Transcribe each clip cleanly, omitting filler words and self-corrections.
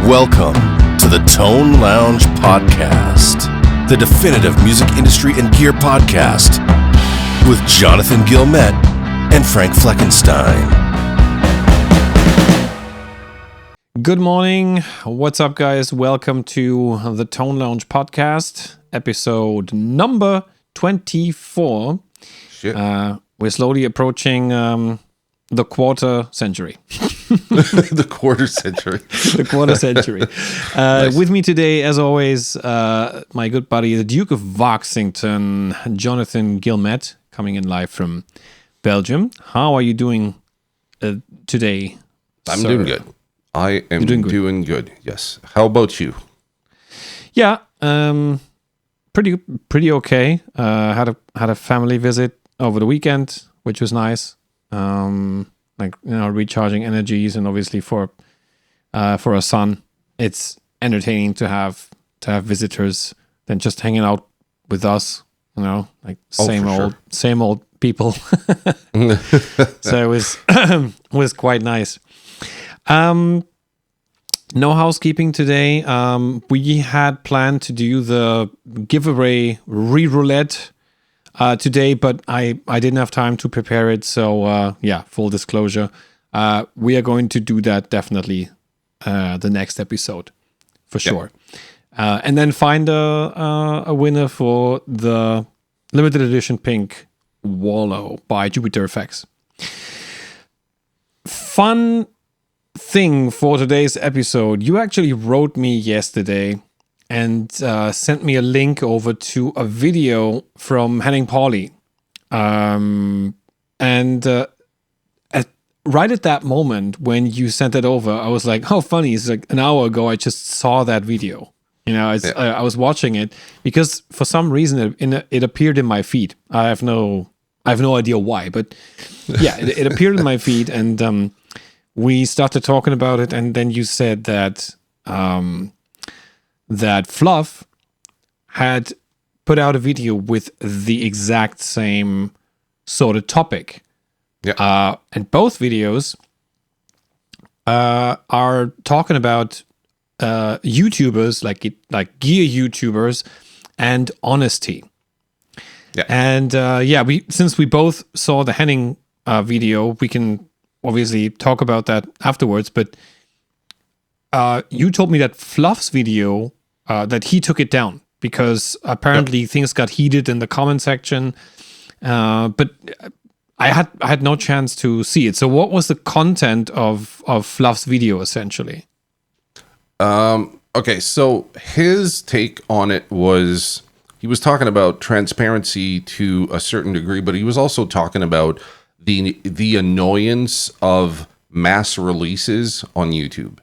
Welcome to the Tone Lounge Podcast, the definitive music industry and gear podcast with Jonathan Gilmet and Frank Fleckenstein. Good morning. What's up, guys? Welcome to the Tone Lounge Podcast, episode number 24. Shit. We're slowly approaching the quarter century. The quarter century. The quarter century. Nice. With me today, as always, my good buddy, the Duke of Voxington, Jonathan Gilmet, coming in live from Belgium. How are you doing today? I'm sir? doing good. I am doing good. Yes. How about you? Yeah, pretty okay. Had a family visit over the weekend, which was nice. Recharging energies, and obviously for a son, it's entertaining to have visitors than just hanging out with us. You know, like same old people. So it was quite nice. No housekeeping today. We had planned to do the giveaway re-roulette today, but I didn't have time to prepare it. So full disclosure, we are going to do that definitely the next episode for sure. And then find a winner for the limited edition pink Wallow by Jupiter Effects. Fun thing for today's episode, you actually wrote me yesterday and sent me a link over to a video from Henning Pauly. Right at that moment when you sent it over, I was like, how funny. It's like an hour ago, I just saw that video. You know, I was watching it because for some reason it appeared in my feed. I have no idea why, but yeah, it appeared in my feed, and we started talking about it, and then you said that that Fluff had put out a video with the exact same sort of topic. Yeah. And both videos are talking about YouTubers, like gear YouTubers, and honesty. Yeah. And since we both saw the Henning video, we can obviously talk about that afterwards. But you told me that Fluff's video, that he took it down because apparently things got heated in the comment section. But I had no chance to see it. So what was the content of Fluff's video essentially? Okay, so his take on it was, he was talking about transparency to a certain degree, but he was also talking about the annoyance of mass releases on YouTube.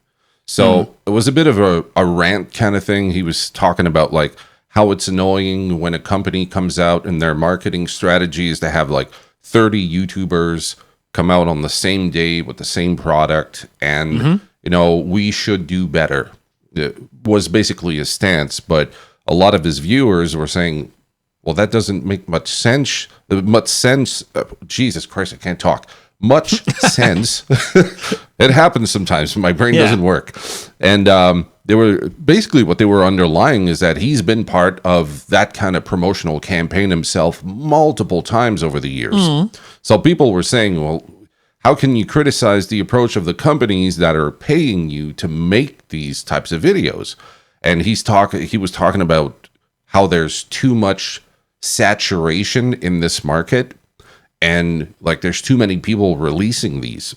So it was a bit of a rant kind of thing. He was talking about like how it's annoying when a company comes out and their marketing strategy is to have like 30 YouTubers come out on the same day with the same product, and you know, we should do better. It was basically his stance, but a lot of his viewers were saying, well, that doesn't make much sense. Jesus Christ, I can't talk. Much sense. It happens sometimes. My brain doesn't work. And they were basically, what they were underlying is that he's been part of that kind of promotional campaign himself multiple times over the years. So people were saying, well, how can you criticize the approach of the companies that are paying you to make these types of videos? And he was talking about how there's too much saturation in this market, and like there's too many people releasing these.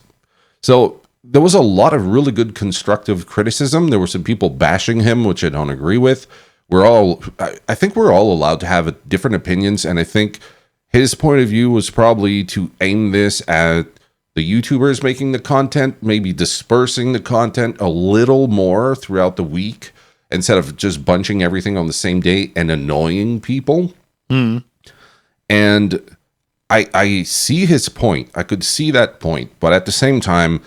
So there was a lot of really good constructive criticism. There were some people bashing him, which I don't agree with. I think we're all allowed to have different opinions, and I think his point of view was probably to aim this at the YouTubers making the content, maybe dispersing the content a little more throughout the week instead of just bunching everything on the same day and annoying people. And I see his point. I could see that point. But at the same time,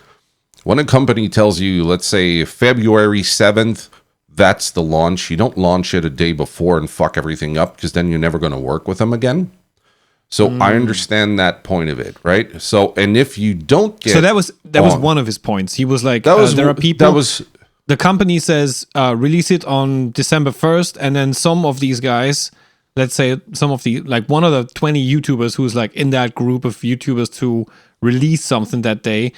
when a company tells you, let's say February 7th, that's the launch, you don't launch it a day before and fuck everything up, because then you're never going to work with them again. So I understand that point of it, right? So, and if you don't get... So that was one of his points. He was like, there are people... the company says release it on December 1st, and then some of these guys, let's say some of the, like one of the 20 YouTubers who's like in that group of YouTubers to release something that day,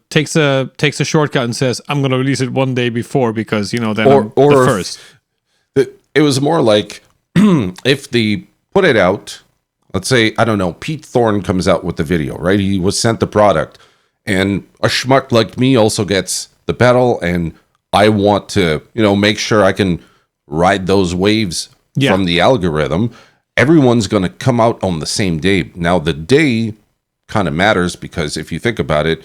takes a shortcut and says, I'm gonna release it one day before because then I'm the first. It was more like if they put it out, let's say, I don't know, Pete Thorne comes out with the video, right? He was sent the product, and a schmuck like me also gets the pedal, and I want to, make sure I can ride those waves from the algorithm. Everyone's going to come out on the same day. Now, the day kind of matters because if you think about it,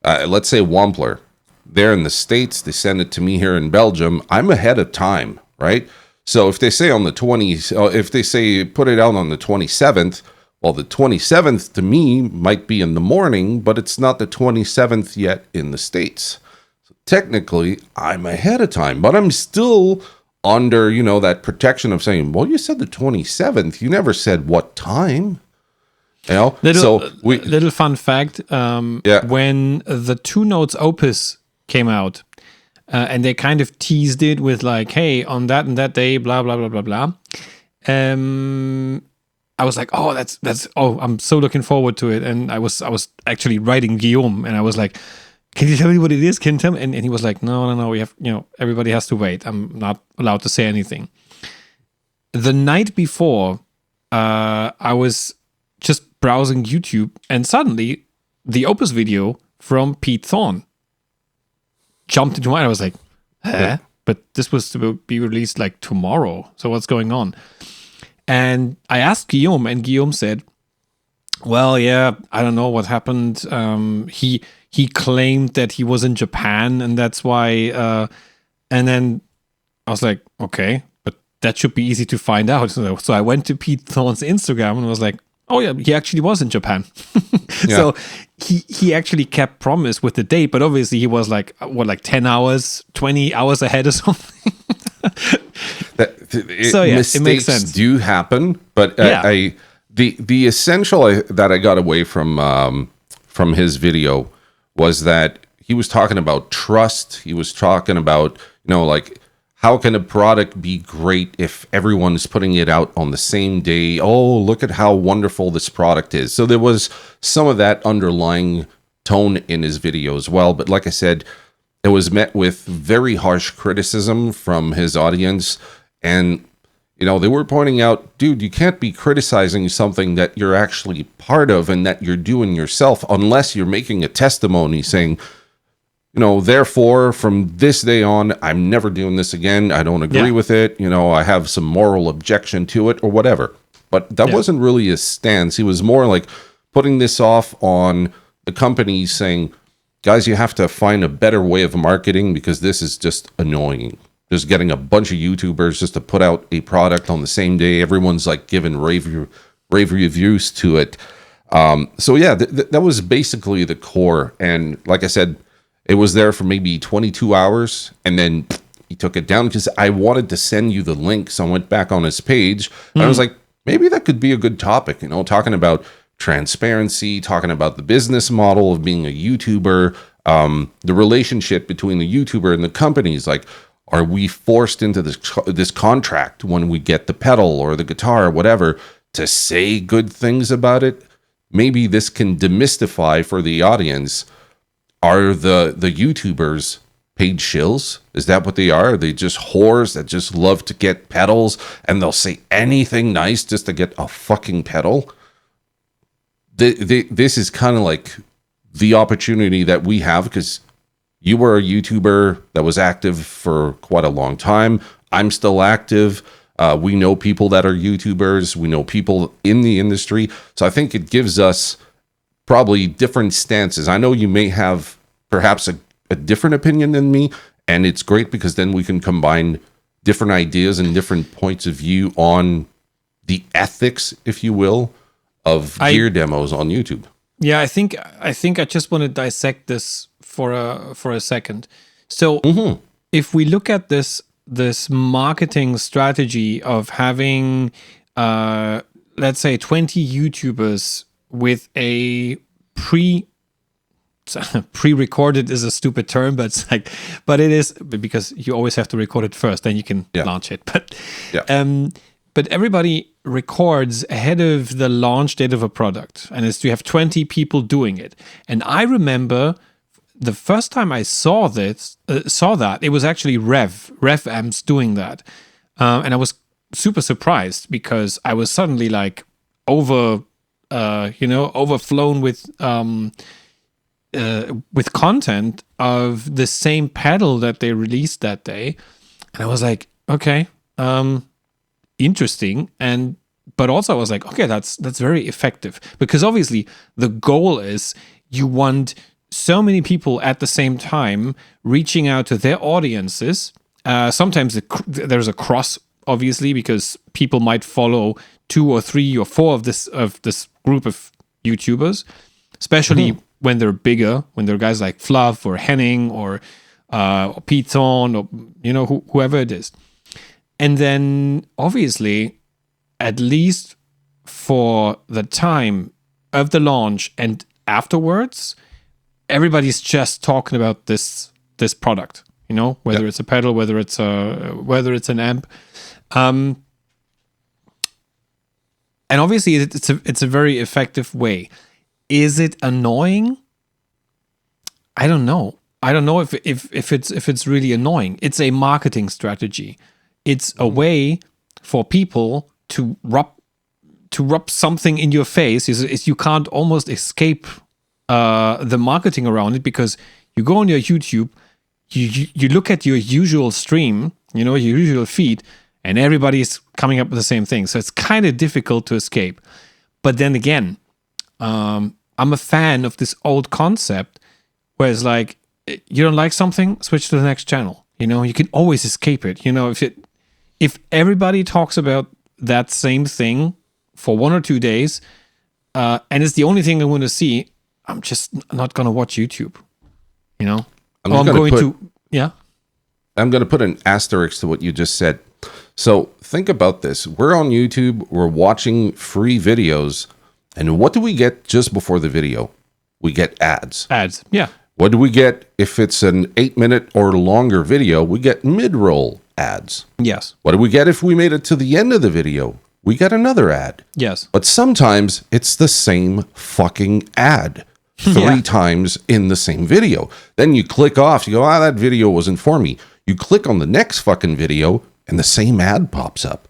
let's say Wampler, they're in the States, they send it to me here in Belgium. I'm ahead of time, right? So if they say on the 20s, if they say put it out on the 27th, well, the 27th to me might be in the morning, but it's not the 27th yet in the States. So technically, I'm ahead of time, but I'm still under, that protection of saying, well, you said the 27th. You never said what time. Little fun fact, when the Two Notes Opus came out, and they kind of teased it with like, hey, on that and that day, blah, blah, blah, blah, blah. I was like, oh, I'm so looking forward to it. And I was actually writing Guillaume, and I was like, can you tell me what it is? Can you tell me? And he was like, no, we have, everybody has to wait. I'm not allowed to say anything. The night before, I was just browsing YouTube, and suddenly the Opus video from Pete Thorne jumped into mine. I was like, huh? But this was to be released like tomorrow. So what's going on? And I asked Guillaume, and Guillaume said, well, yeah, I don't know what happened. He claimed that he was in Japan, and that's why. And then I was like, okay, but that should be easy to find out. So I went to Pete Thorne's Instagram and was like, oh yeah, he actually was in Japan. So he actually kept promise with the date, but obviously he was like 10 hours, 20 hours ahead or something. Mistakes it makes sense. Do happen, but the essential that I got away from his video was that he was talking about trust. He was talking about like, how can a product be great if everyone's putting it out on the same day? Oh, look at how wonderful this product is. So there was some of that underlying tone in his video as well. But like I said, it was met with very harsh criticism from his audience. And, they were pointing out, dude, you can't be criticizing something that you're actually part of and that you're doing yourself unless you're making a testimony saying, therefore, from this day on, I'm never doing this again. I don't agree with it. I have some moral objection to it or whatever. But that wasn't really his stance. He was more like putting this off on the companies saying, guys, you have to find a better way of marketing because this is just annoying. Just getting a bunch of YouTubers just to put out a product on the same day. Everyone's like giving rave reviews to it. That was basically the core. And like I said, it was there for maybe 22 hours, and then he took it down because I wanted to send you the link. So I went back on his page, and I was like, maybe that could be a good topic, talking about transparency, talking about the business model of being a YouTuber, the relationship between the YouTuber and the companies. Like, are we forced into this contract when we get the pedal or the guitar or whatever to say good things about it? Maybe this can demystify for the audience. Are the YouTubers paid shills? Is that what they are? Are they just whores that just love to get pedals and they'll say anything nice just to get a fucking pedal? This is kind of like the opportunity that we have because you were a YouTuber that was active for quite a long time. I'm still active. We know people that are YouTubers. We know people in the industry. So I think it gives us probably different stances. I know you may have perhaps a different opinion than me, and it's great because then we can combine different ideas and different points of view on the ethics, if you will, of gear demos on YouTube. Yeah, I think I just want to dissect this for a second. So if we look at this marketing strategy of having let's say 20 YouTubers with a pre-recorded is a stupid term, but it's like, but it is, because you always have to record it first, then you can launch it. But everybody records ahead of the launch date of a product, and you have 20 people doing it. And I remember the first time I saw that, it was actually Rev Amps doing that, and I was super surprised because I was suddenly like overflown with content of the same pedal that they released that day, and I was like, okay, interesting. But also I was like, okay, that's very effective, because obviously the goal is you want so many people at the same time reaching out to their audiences. Sometimes there's a cross, obviously, because people might follow 2 or 3 or 4 of this group of YouTubers, especially when they're bigger, when they're guys like Fluff or Henning or Python or whoever it is. And then obviously, at least for the time of the launch and afterwards, everybody's just talking about this product, whether it's a pedal, whether it's an amp. And obviously it's a very effective way. Is it annoying? I don't know. I don't know if it's really annoying. It's a marketing strategy. It's a way for people to rub something in your face. Is you can't almost escape the marketing around it, because you go on your YouTube, you look at your usual stream, your usual feed, and everybody's coming up with the same thing. So it's kind of difficult to escape. But then again, I'm a fan of this old concept where it's like, you don't like something, switch to the next channel. You can always escape it. If everybody talks about that same thing for 1 or 2 days, and it's the only thing I want to see, I'm just not going to watch YouTube. I'm going to put an asterisk to what you just said. So think about this. We're on YouTube, we're watching free videos, and what do we get just before the video? We get ads. Ads, yeah. What do we get if it's an 8-minute or longer video? We get mid-roll ads. Yes. What do we get if we made it to the end of the video? We get another ad. Yes. But sometimes it's the same fucking ad 3 times in the same video. Then you click off. You go, that video wasn't for me. You click on the next fucking video and the same ad pops up.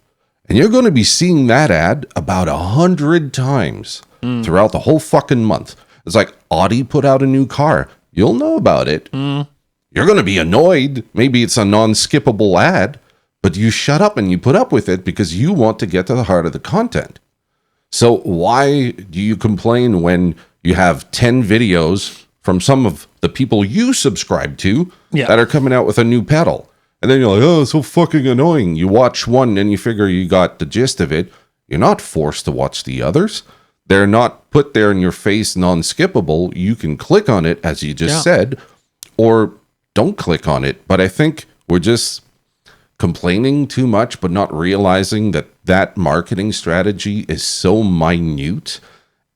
And you're going to be seeing that ad about 100 times throughout the whole fucking month. It's like Audi put out a new car. You'll know about it. You're going to be annoyed. Maybe it's a non-skippable ad, but you shut up and you put up with it because you want to get to the heart of the content. So why do you complain when you have 10 videos from some of the people you subscribe to that are coming out with a new pedal? And then you're like, oh, it's so fucking annoying. You watch one and you figure you got the gist of it. You're not forced to watch the others. They're not put there in your face, non-skippable. You can click on it, as you just said, or don't click on it. But I think we're just complaining too much, but not realizing that marketing strategy is so minute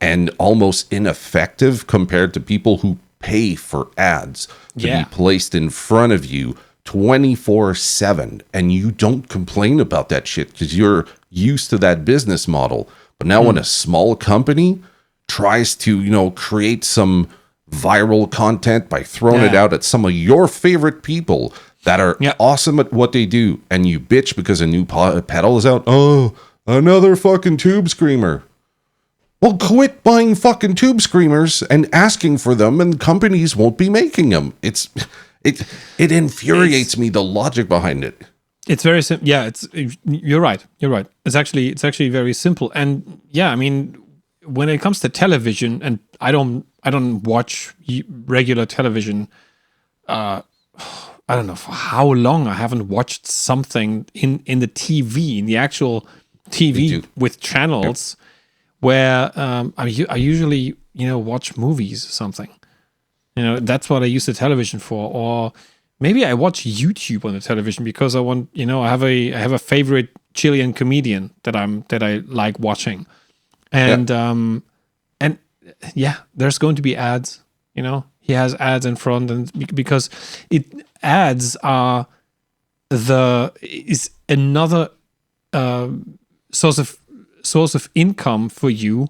and almost ineffective compared to people who pay for ads to be placed in front of you 24/7, and you don't complain about that shit because you're used to that business model. But now when a small company tries to, create some viral content by throwing it out at some of your favorite people that are awesome at what they do, and you bitch because a new pedal is out, oh, another fucking tube screamer. Well, quit buying fucking tube screamers and asking for them, and companies won't be making them. It infuriates me, the logic behind it. It's very simple. Yeah, you're right. You're right. It's actually very simple. And I mean, when it comes to television, and I don't watch regular television. I don't know for how long I haven't watched something in the TV, in the actual TV with channels where I usually watch movies or something. That's what I use the television for. Or maybe I watch YouTube on the television because I want, I have a favorite Chilean comedian that I like watching, and there's going to be ads. he has ads in front, and because ads are is another source of income for you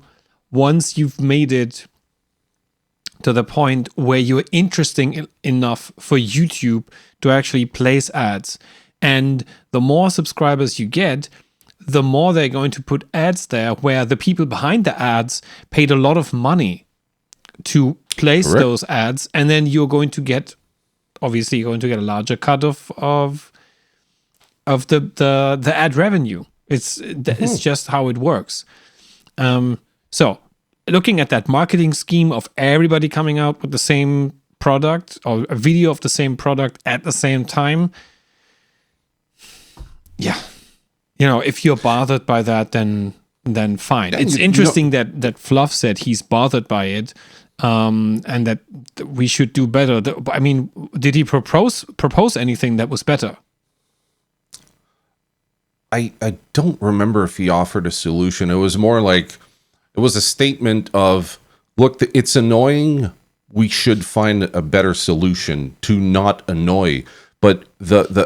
once you've made it to the point where you're interesting enough for YouTube to actually place ads. And the more subscribers you get, the more they're going to put ads there, where the people behind the ads paid a lot of money to place Correct. those ads, and then you're going to get a larger cut of the ad revenue. It's just how it works. So looking at that marketing scheme of everybody coming out with the same product or a video of the same product at the same time, yeah, if you're bothered by that, then fine. It's interesting that Fluff said he's bothered by it, and that we should do better. I mean, did he propose anything that was better? I don't remember if he offered a solution. It was more like, it was a statement of, look, it's annoying. We should find a better solution to not annoy. But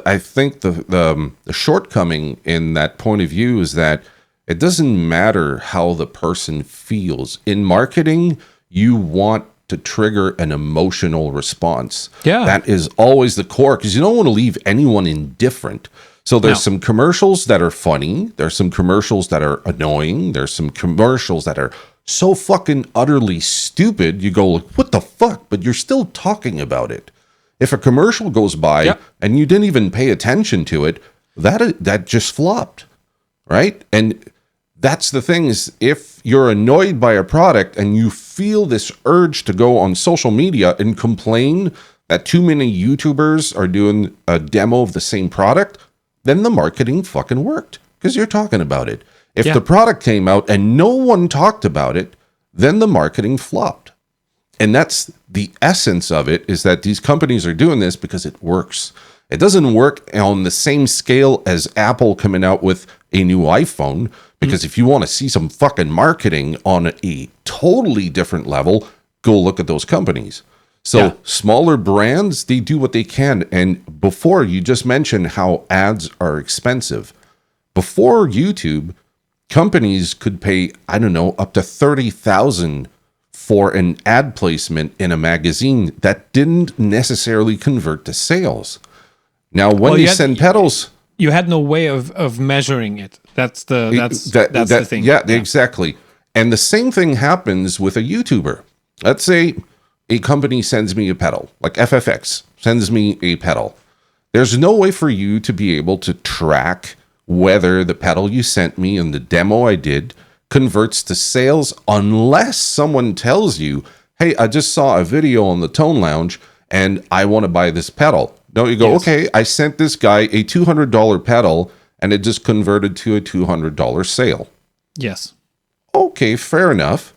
I think the shortcoming in that point of view is that it doesn't matter how the person feels. In marketing, you want to trigger an emotional response. Yeah. That is always the core, because you don't want to leave anyone indifferent. So there's some commercials that are funny. There's some commercials that are annoying. There's some commercials that are so fucking utterly stupid. You go, like, what the fuck? But you're still talking about it. If a commercial goes by and you didn't even pay attention to it, that just flopped, right? And that's the thing, is if you're annoyed by a product and you feel this urge to go on social media and complain that too many YouTubers are doing a demo of the same product, then the marketing fucking worked, because you're talking about it. If the product came out and no one talked about it, then the marketing flopped. And that's the essence of it, is that these companies are doing this because it works. It doesn't work on the same scale as Apple coming out with a new iPhone, because if you want to see some fucking marketing on a totally different level, go look at those companies. So smaller brands, they do what they can. And before, you just mentioned how ads are expensive. Before YouTube, companies could pay, I don't know, up to $30,000 for an ad placement in a magazine that didn't necessarily convert to sales. Now, when you send pedals, you had no way of measuring it. That's the thing. Yeah, exactly. And the same thing happens with a YouTuber. Let's say a company sends me a pedal, like FFX sends me a pedal. There's no way for you to be able to track whether the pedal you sent me and the demo I did converts to sales, unless someone tells you, hey, I just saw a video on the Tone Lounge and I want to buy this pedal. No, you go, okay, I sent this guy a $200 pedal and it just converted to a $200 sale. Yes. Okay, fair enough.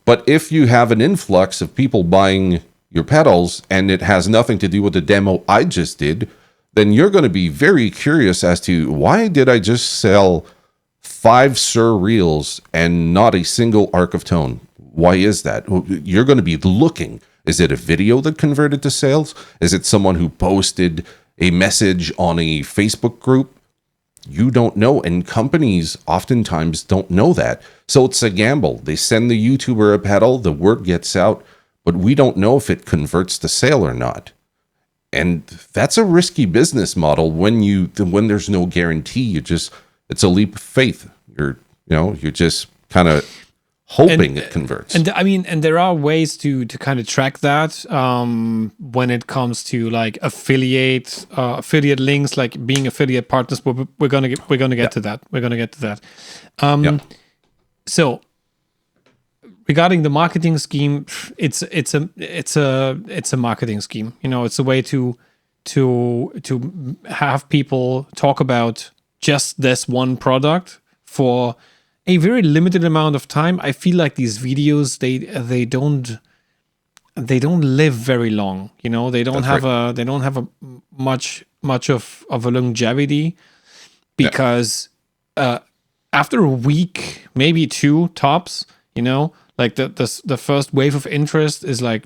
But if you have an influx of people buying your pedals and it has nothing to do with the demo I just did, then you're going to be very curious as to, why did I just sell 5 Sur reels and not a single arc of tone? Why is that? You're going to be looking. Is it a video that converted to sales? Is it someone who posted a message on a Facebook group? You don't know, and companies oftentimes don't know that. So it's a gamble. They send the YouTuber a pedal, the word gets out, but we don't know if it converts to sale or not. And that's a risky business model when there's no guarantee. It's a leap of faith. You're just kind of hoping it converts. And I mean, and there are ways to kind of track that when it comes to like affiliate links, like being affiliate partners. But we're gonna get to that. We're gonna get to that. So regarding the marketing scheme, it's a marketing scheme. It's a way to have people talk about just this one product for a very limited amount of time. I feel like these videos they don't live very long. They don't have a much of a longevity, because after a week, maybe 2 tops, like the first wave of interest is like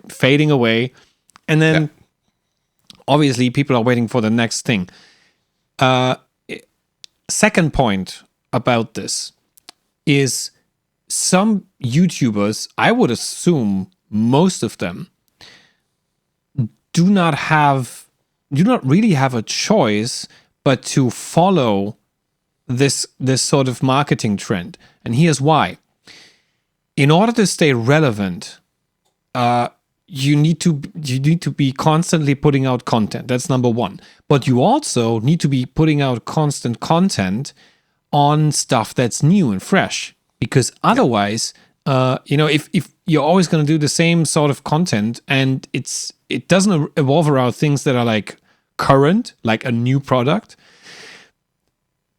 fading away. And then obviously people are waiting for the next thing. Second point about this is some YouTubers, I would assume most of them, do not really have a choice but to follow this sort of marketing trend. And here's why. In order to stay relevant, you need to be constantly putting out content. That's number one. But you also need to be putting out constant content on stuff that's new and fresh. Because otherwise, if you're always going to do the same sort of content and it doesn't evolve around things that are like current, like a new product,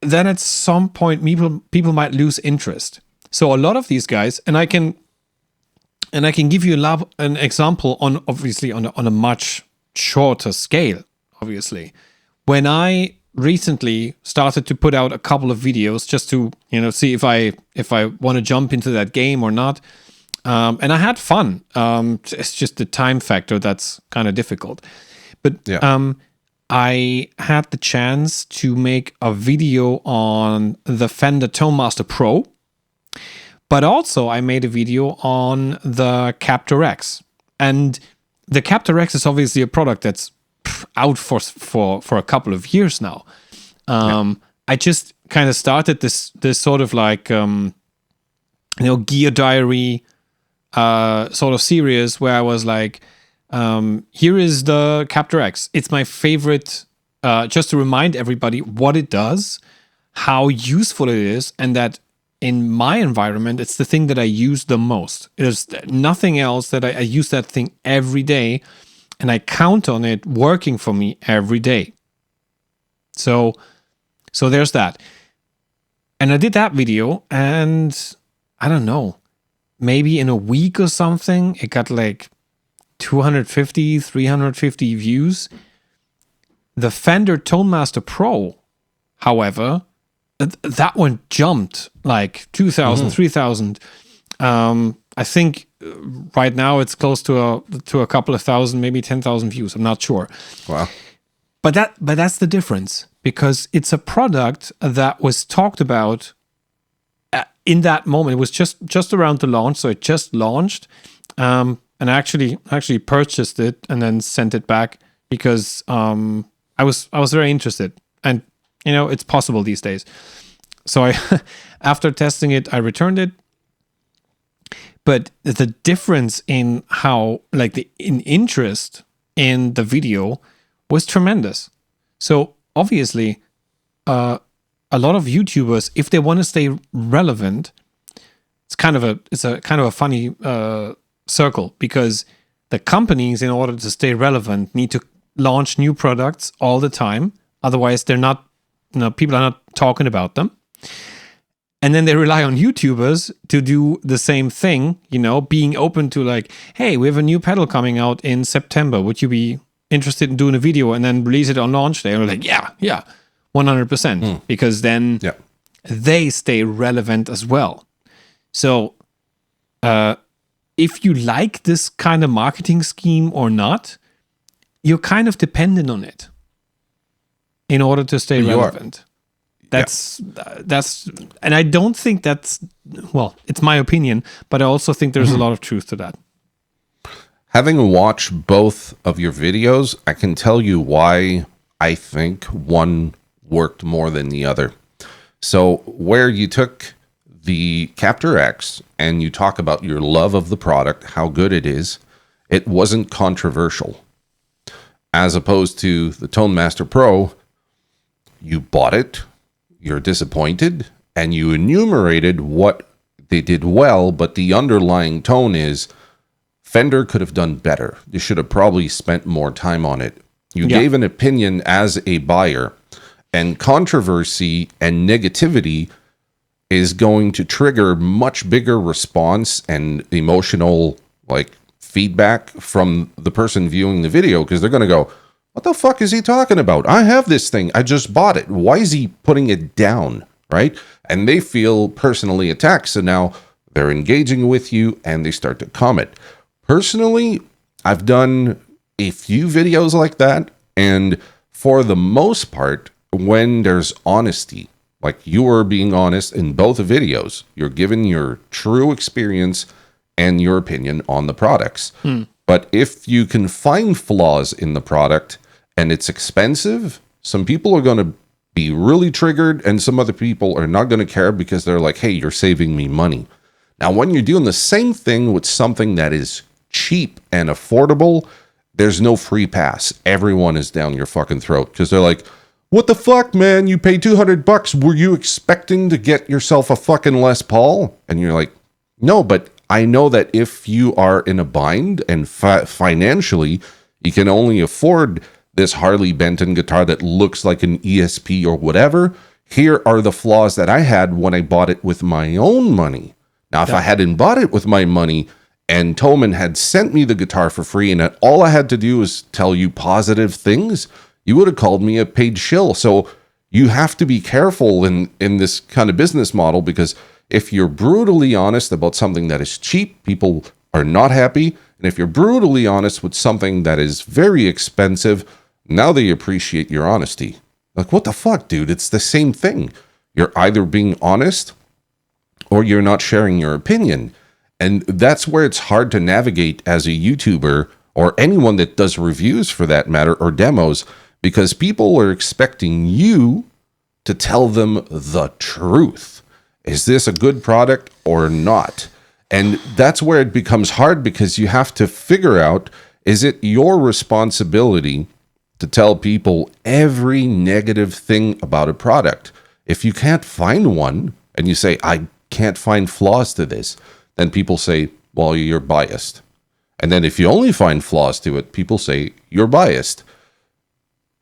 then at some point people might lose interest. So a lot of these guys, and I can give you an example on a much shorter scale. Obviously, when I recently started to put out a couple of videos just to see if I want to jump into that game or not, and I had fun. It's just the time factor that's kind of difficult, but I had the chance to make a video on the Fender Tonemaster Pro. But also, I made a video on the Captor X, and the Captor X is obviously a product that's out for a couple of years now. I just kind of started this sort of like gear diary sort of series where I was like, here is the Captor X. It's my favorite. Just to remind everybody what it does, how useful it is, and that in my environment, it's the thing that I use the most. There's nothing else that I use that thing every day, and I count on it working for me every day. So there's that. And I did that video, and I don't know, maybe in a week or something, it got like 250, 350 views. The Fender Tonemaster Pro, however, that one jumped like 2,000, 3,000. I think right now it's close to a couple of thousand, maybe 10,000 views. I'm not sure. Wow. But that's the difference, because it's a product that was talked about in that moment. It was just around the launch, so it just launched, and I actually purchased it and then sent it back because I was very interested, and it's possible these days. So I, after testing it, I returned it. But the difference in how, like, in interest in the video was tremendous. So obviously, a lot of YouTubers, if they want to stay relevant, it's a kind of a funny circle, because the companies, in order to stay relevant, need to launch new products all the time. Otherwise, they're not, people are not talking about them. And then they rely on YouTubers to do the same thing, being open to like, hey, we have a new pedal coming out in September. Would you be interested in doing a video and then release it on launch day? And we're like, yeah, 100%. Because then they stay relevant as well. So if you like this kind of marketing scheme or not, you're kind of dependent on it in order to stay relevant. That's, and I don't think that's, well, it's my opinion, but I also think there's a lot of truth to that. Having watched both of your videos, I can tell you why I think one worked more than the other. So where you took the Captor X and you talk about your love of the product, how good it is, it wasn't controversial. As opposed to the Tonemaster Pro, you bought it, you're disappointed, and you enumerated what they did well, but the underlying tone is Fender could have done better. They should have probably spent more time on it. You gave an opinion as a buyer, and controversy and negativity is going to trigger much bigger response and emotional feedback from the person viewing the video, because they're going to go, what the fuck is he talking about? I have this thing. I just bought it. Why is he putting it down? Right? And they feel personally attacked. So now they're engaging with you and they start to comment. Personally, I've done a few videos like that, and for the most part, when there's honesty, like you are being honest in both videos, you're giving your true experience and your opinion on the products. But if you can find flaws in the product and it's expensive, some people are going to be really triggered and some other people are not going to care because they're like, hey, you're saving me money. Now, when you're doing the same thing with something that is cheap and affordable, there's no free pass. Everyone is down your fucking throat because they're like, what the fuck, man? You paid $200. Were you expecting to get yourself a fucking Les Paul? And you're like, no, but I know that if you are in a bind and financially, you can only afford this Harley Benton guitar that looks like an ESP or whatever. Here are the flaws that I had when I bought it with my own money. Now, if I hadn't bought it with my money and Thomann had sent me the guitar for free and all I had to do was tell you positive things, you would have called me a paid shill. So you have to be careful in this kind of business model, because if you're brutally honest about something that is cheap, people are not happy. And if you're brutally honest with something that is very expensive, now they appreciate your honesty. Like, what the fuck, dude? It's the same thing. You're either being honest or you're not sharing your opinion. And that's where it's hard to navigate as a YouTuber or anyone that does reviews for that matter, or demos, because people are expecting you to tell them the truth. Is this a good product or not? And that's where it becomes hard, because you have to figure out, is it your responsibility to tell people every negative thing about a product? If you can't find one and you say, I can't find flaws to this, then people say, well, you're biased. And then if you only find flaws to it, people say you're biased.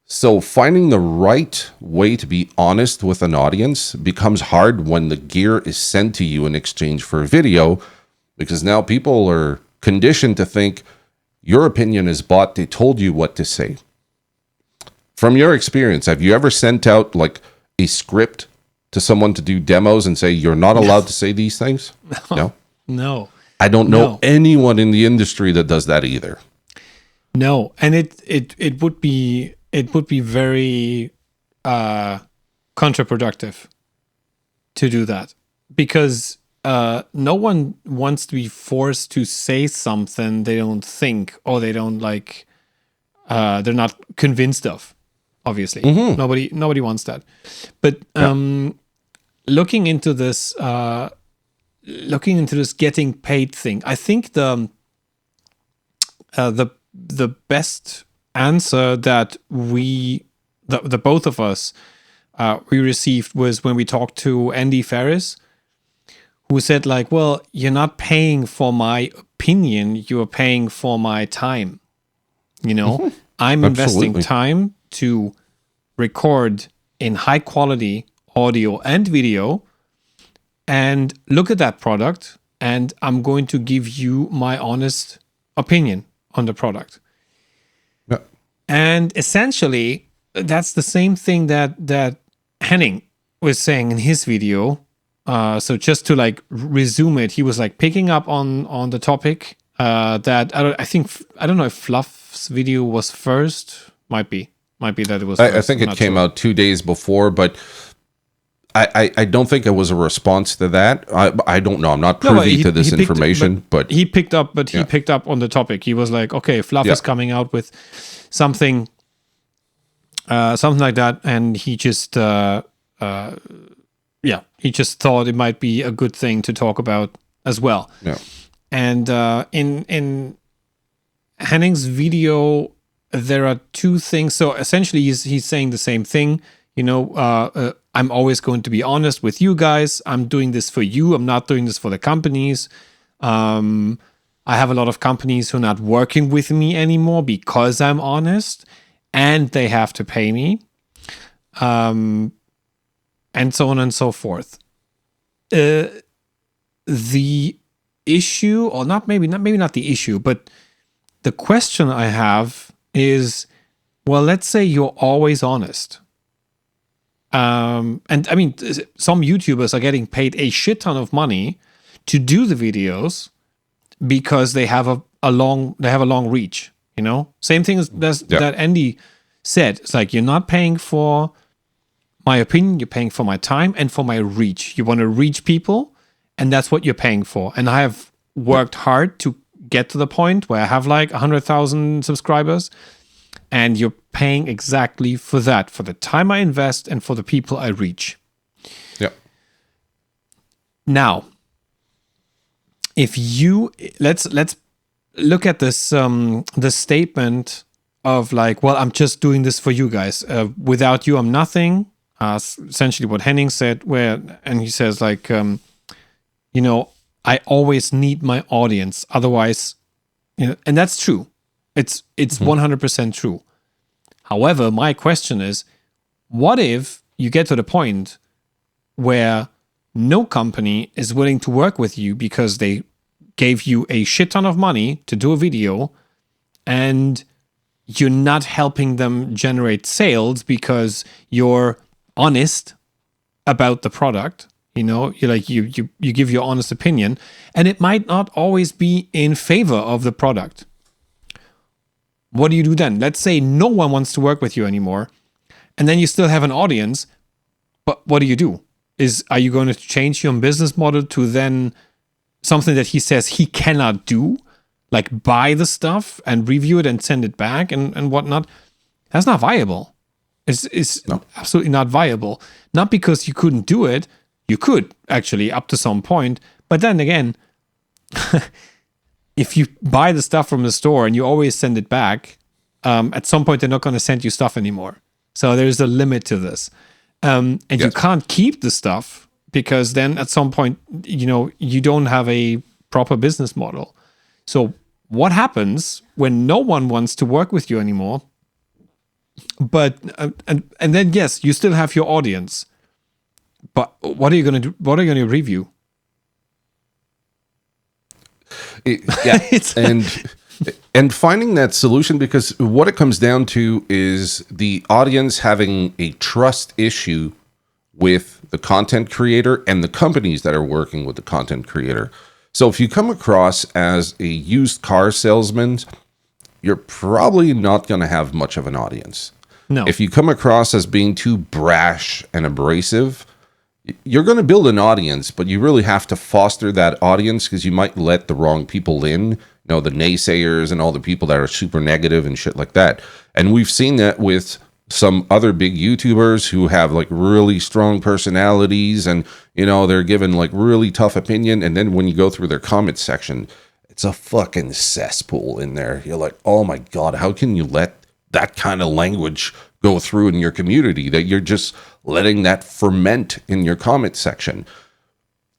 So finding the right way to be honest with an audience becomes hard when the gear is sent to you in exchange for a video, because now people are conditioned to think your opinion is bought. They told you what to say. From your experience, have you ever sent out like a script to someone to do demos and say, you're not allowed to say these things? No. No. I don't know anyone in the industry that does that either. No. And it would be very counterproductive to do that, because no one wants to be forced to say something they don't think or they don't like. They're not convinced of. Obviously, nobody wants that. But looking into this getting paid thing, I think the best answer that the both of us we received was when we talked to Andy Ferris, who said like, well, you're not paying for my opinion, you're paying for my time. You know, I'm investing time to record in high quality audio and video and look at that product, and I'm going to give you my honest opinion on the product. Yeah. And essentially, that's the same thing that Henning was saying in his video. So just to like resume it, he was like picking up on the topic that I don't know if Fluff's video was first. Might be that it was first. I think it came out 2 days before, but I don't think it was a response to that. I don't know. I'm not privy to this information, but he picked up on the topic. He was like, okay, Fluff is coming out with something like that, and he just he just thought it might be a good thing to talk about as well. Yeah. And in Henning's video, there are two things. So essentially, he's saying the same thing. You know, I'm always going to be honest with you guys. I'm doing this for you. I'm not doing this for the companies. I have a lot of companies who are not working with me anymore because I'm honest, and they have to pay me. And so on and so forth. The issue, or maybe not the issue, but the question I have is, well, let's say you're always honest. And I mean, some YouTubers are getting paid a shit ton of money to do the videos because they have have a long reach, you know? Same thing as that Andy said. It's like, you're not paying for my opinion, you're paying for my time and for my reach. You want to reach people, and that's what you're paying for. And I have worked hard to get to the point where I have like 100,000 subscribers, and you're paying exactly for that, for the time I invest and for the people I reach. Yep. Now, if you let's look at this the statement of like, well, I'm just doing this for you guys. Without you, I'm nothing. Essentially, what Henning said, and he says like, you know, I always need my audience, otherwise, you know, and that's true. It's 100% true. However, my question is, what if you get to the point where no company is willing to work with you because they gave you a shit ton of money to do a video, and you're not helping them generate sales because you're honest about the product? You know, you give your honest opinion, and it might not always be in favor of the product. What do you do then? Let's say no one wants to work with you anymore, and then you still have an audience, but what do? Are you going to change your business model to then something that he says he cannot do, like buy the stuff and review it and send it back and whatnot? That's not viable. It's absolutely not viable. Not because you couldn't do it. You could actually up to some point, but then again, if you buy the stuff from the store and you always send it back, at some point they're not going to send you stuff anymore. So there's a limit to this. And you can't keep the stuff, because then at some point, you know, you don't have a proper business model. So what happens when no one wants to work with you anymore? But and then yes, you still have your audience. But what are you going to do? What are you going to review? And finding that solution, because what it comes down to is the audience having a trust issue with the content creator and the companies that are working with the content creator. So if you come across as a used car salesman, you're probably not going to have much of an audience. No. If you come across as being too brash and abrasive, you're going to build an audience, but you really have to foster that audience, because you might let the wrong people in, you know, the naysayers and all the people that are super negative and shit like that. And we've seen that with some other big YouTubers who have like really strong personalities, and, you know, they're given like really tough opinion. And then when you go through their comment section, it's a fucking cesspool in there. You're like, oh my God, how can you let that kind of language go through in your community, that you're just letting that ferment in your comment section?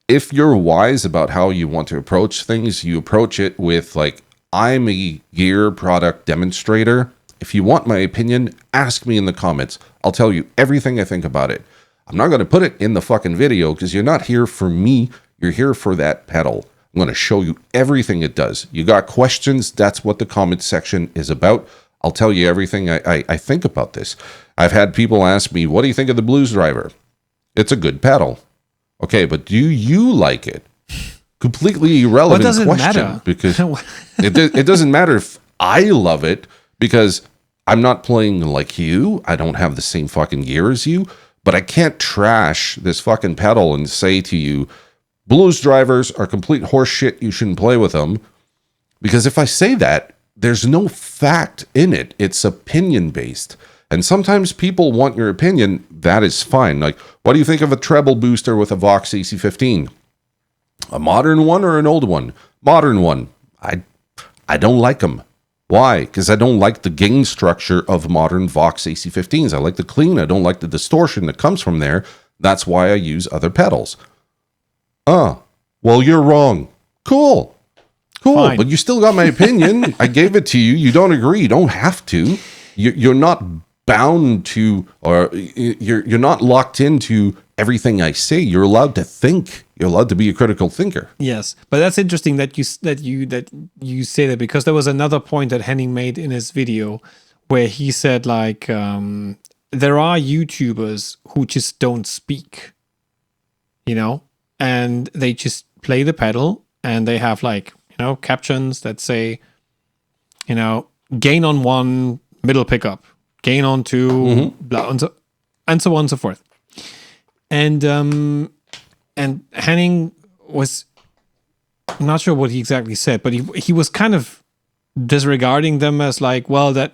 If you're wise about how you want to approach things, you approach it with like, I'm a gear product demonstrator. If you want my opinion, ask me in the comments. I'll tell you everything I think about it. I'm not going to put it in the fucking video, because you're not here for me. You're here for that pedal. I'm going to show you everything it does. You got questions? That's what the comment section is about. I'll tell you everything I think about this. I've had people ask me, what do you think of the Blues Driver? It's a good pedal. Okay, but do you like it? Completely irrelevant question. Matter? Because it doesn't matter if I love it, because I'm not playing like you. I don't have the same fucking gear as you, but I can't trash this fucking pedal and say to you, Blues Drivers are complete horse shit. You shouldn't play with them. Because if I say that, there's no fact in it. It's opinion based. And sometimes people want your opinion. That is fine. Like, what do you think of a treble booster with a Vox AC15? A modern one or an old one? Modern one. I don't like them. Why? Because I don't like the gain structure of modern Vox AC15s. I like the clean. I don't like the distortion that comes from there. That's why I use other pedals. Well, you're wrong. Cool. Fine. But you still got my opinion. I gave it to you. You don't agree. You don't have to. You're not bound to, or you're not locked into everything I say. You're allowed to think. You're allowed to be a critical thinker. Yes, but that's interesting that you say that, because there was another point that Henning made in his video where he said like, there are YouTubers who just don't speak, you know, and they just play the pedal, and they have like, you know, captions that say, gain on 1, middle pickup, gain on 2, blah, and so on and so forth. And Henning was, I'm not sure what he exactly said, but he was kind of disregarding them as like, well, that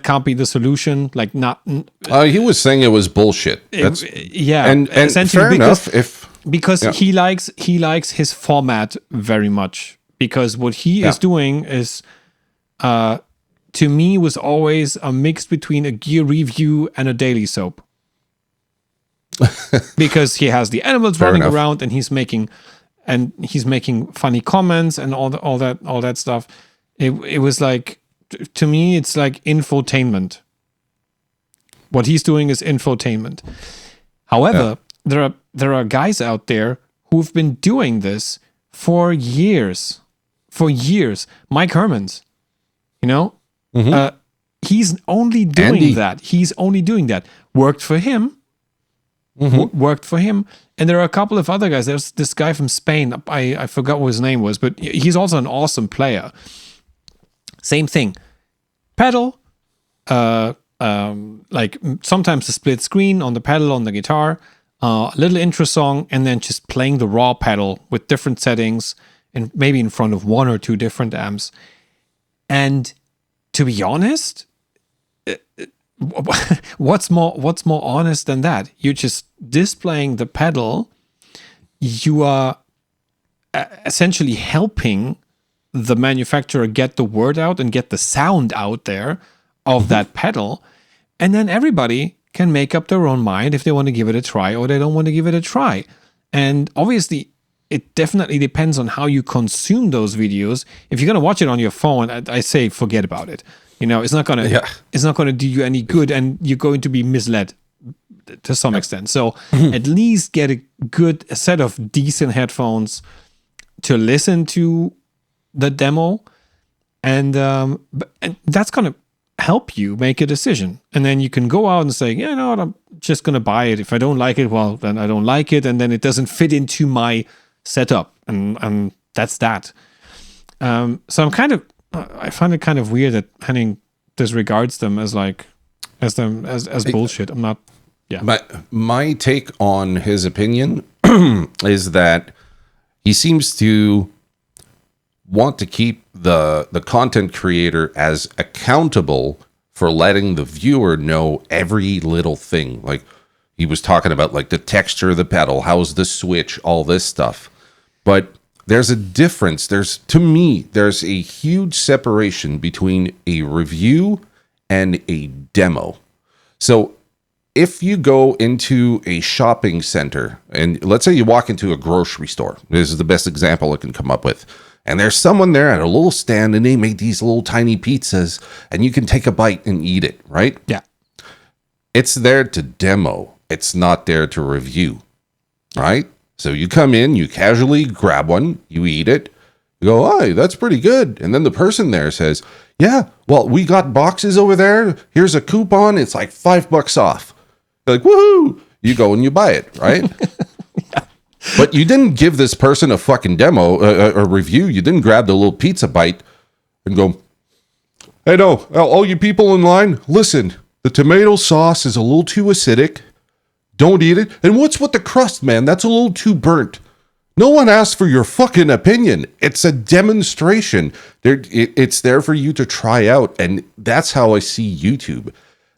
can't be the solution. Like, not. He was saying it was bullshit. And essentially fair enough. Because he likes his format very much. Because what he is doing is, to me, was always a mix between a gear review and a daily soap. Because he has the animals running around, and he's making funny comments and all that stuff. It was like, to me, it's like infotainment. What he's doing is infotainment. However, there are guys out there who've been doing this for years. Mike Hermans, he's only doing that. He's only doing that. Worked for him. Worked for him. And there are a couple of other guys. There's this guy from Spain. I forgot what his name was, but he's also an awesome player. Same thing. Pedal, like sometimes a split screen on the pedal on the guitar, a little intro song, and then just playing the raw pedal with different settings and maybe in front of 1 or 2 different amps. And to be honest, what's more honest than that? You're just displaying the pedal. You are essentially helping the manufacturer get the word out and get the sound out there of that pedal, and then everybody can make up their own mind if they want to give it a try or they don't want to give it a try. And obviously, it definitely depends on how you consume those videos. If you're gonna watch it on your phone, I say forget about it. It's not gonna do you any good, and you're going to be misled to some extent. So at least get a set of decent headphones to listen to the demo, and that's gonna help you make a decision. And then you can go out and say, yeah, no, I'm just gonna buy it. If I don't like it, well, then I don't like it, and then it doesn't fit into my setup, and that's that. So I find it kind of weird that Henning disregards them as bullshit. I'm not. Yeah. My take on his opinion is that he seems to want to keep the content creator as accountable for letting the viewer know every little thing. Like he was talking about, like the texture of the pedal, how's the switch, all this stuff. But there's a difference. There's a huge separation between a review and a demo. So if you go into a shopping center, and let's say you walk into a grocery store, this is the best example I can come up with, and there's someone there at a little stand, and they make these little tiny pizzas, and you can take a bite and eat it, right? Yeah. It's there to demo. It's not there to review, right? So you come in, you casually grab one, you eat it, you go, oh, that's pretty good. And then the person there says, yeah, well, we got boxes over there. Here's a coupon. It's like $5 off. You're like, woohoo! You go and you buy it, right? Yeah. But you didn't give this person a fucking demo, a review. You didn't grab the little pizza bite and go, hey, no, all you people in line, listen, the tomato sauce is a little too acidic. Don't eat it. And what's with the crust, man? That's a little too burnt. No one asked for your fucking opinion. It's a demonstration. It's there for you to try out. And that's how I see YouTube.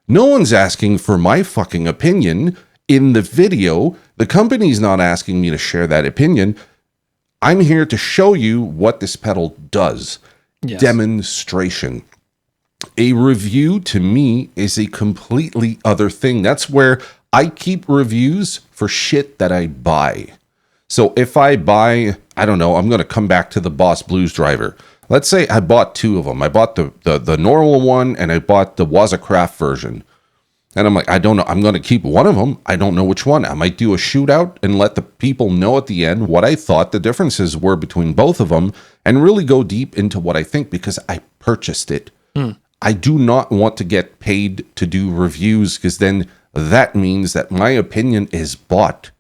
No one's asking for my fucking opinion in the video. The company's not asking me to share that opinion. I'm here to show you what this pedal does. Yes. Demonstration. A review to me is a completely other thing. That's where I keep reviews for shit that I buy. So if I buy, I don't know, I'm going to come back to the Boss Blues driver. Let's say I bought 2 of them. I bought the normal one, and I bought the Wazacraft version. And I'm like, I don't know. I'm going to keep one of them. I don't know which one. I might do a shootout and let the people know at the end what I thought the differences were between both of them, and really go deep into what I think, because I purchased it. I do not want to get paid to do reviews, because then that means that my opinion is bought.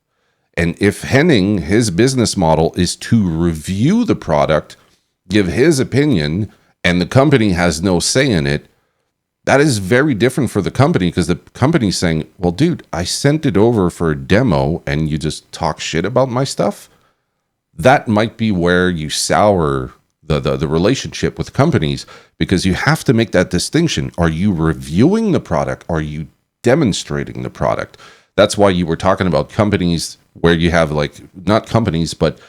And if Henning, his business model is to review the product, give his opinion, and the company has no say in it, that is very different for the company, because the company's saying, well, dude, I sent it over for a demo and you just talk shit about my stuff. That might be where you sour the relationship with companies, because you have to make that distinction. Are you reviewing the product? Are you demonstrating the product? That's why you were talking about companies where you have, like, not companies, but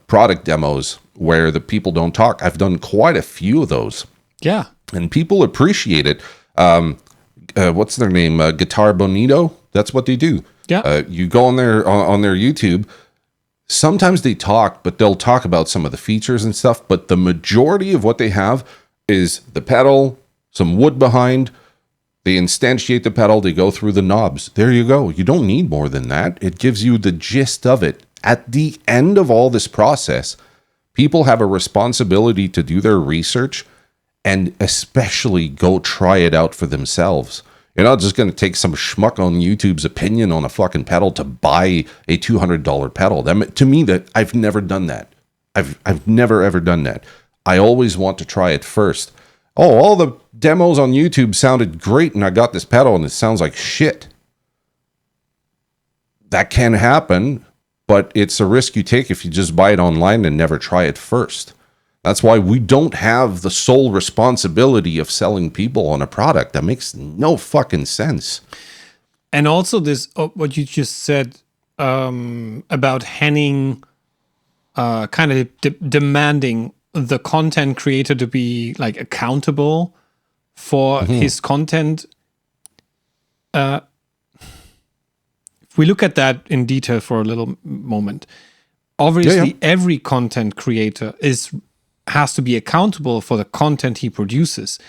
product demos where the people don't talk. I've done quite a few of those. Yeah. And people appreciate it. What's their name? Guitar Bonito. That's what they do. Yeah. You go on their YouTube. Sometimes they talk, but they'll talk about some of the features and stuff. But the majority of what they have is the pedal, some wood behind. They instantiate the pedal. They go through the knobs. There you go. You don't need more than that. It gives you the gist of it. At the end of all this process, people have a responsibility to do their research and especially go try it out for themselves. You're not just going to take some schmuck on YouTube's opinion on a fucking pedal to buy a $200 pedal. To me, that I've never done that. I've never ever done that. I always want to try it first. Oh, all the demos on YouTube sounded great, and I got this pedal and it sounds like shit. That can happen, but it's a risk you take if you just buy it online and never try it first. That's why we don't have the sole responsibility of selling people on a product. That makes no fucking sense. And also this, what you just said about Henning kind of demanding the content creator to be, like, accountable for his content. If we look at that in detail for a little moment, obviously every content creator has to be accountable for the content he produces.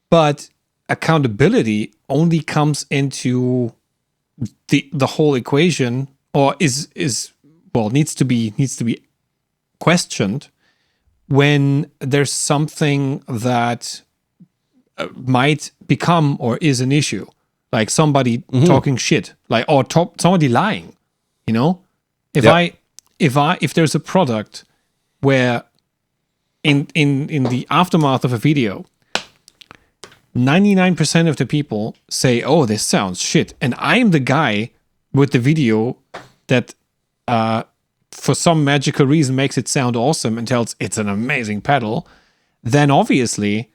But accountability only comes into the whole equation, or needs to be questioned when there's something that might become or is an issue, like somebody talking shit, like, or somebody lying. You know, if there's a product where in the aftermath of a video, 99% of the people say, oh, this sounds shit, and I'm the guy with the video that for some magical reason makes it sound awesome and tells it's an amazing pedal, then obviously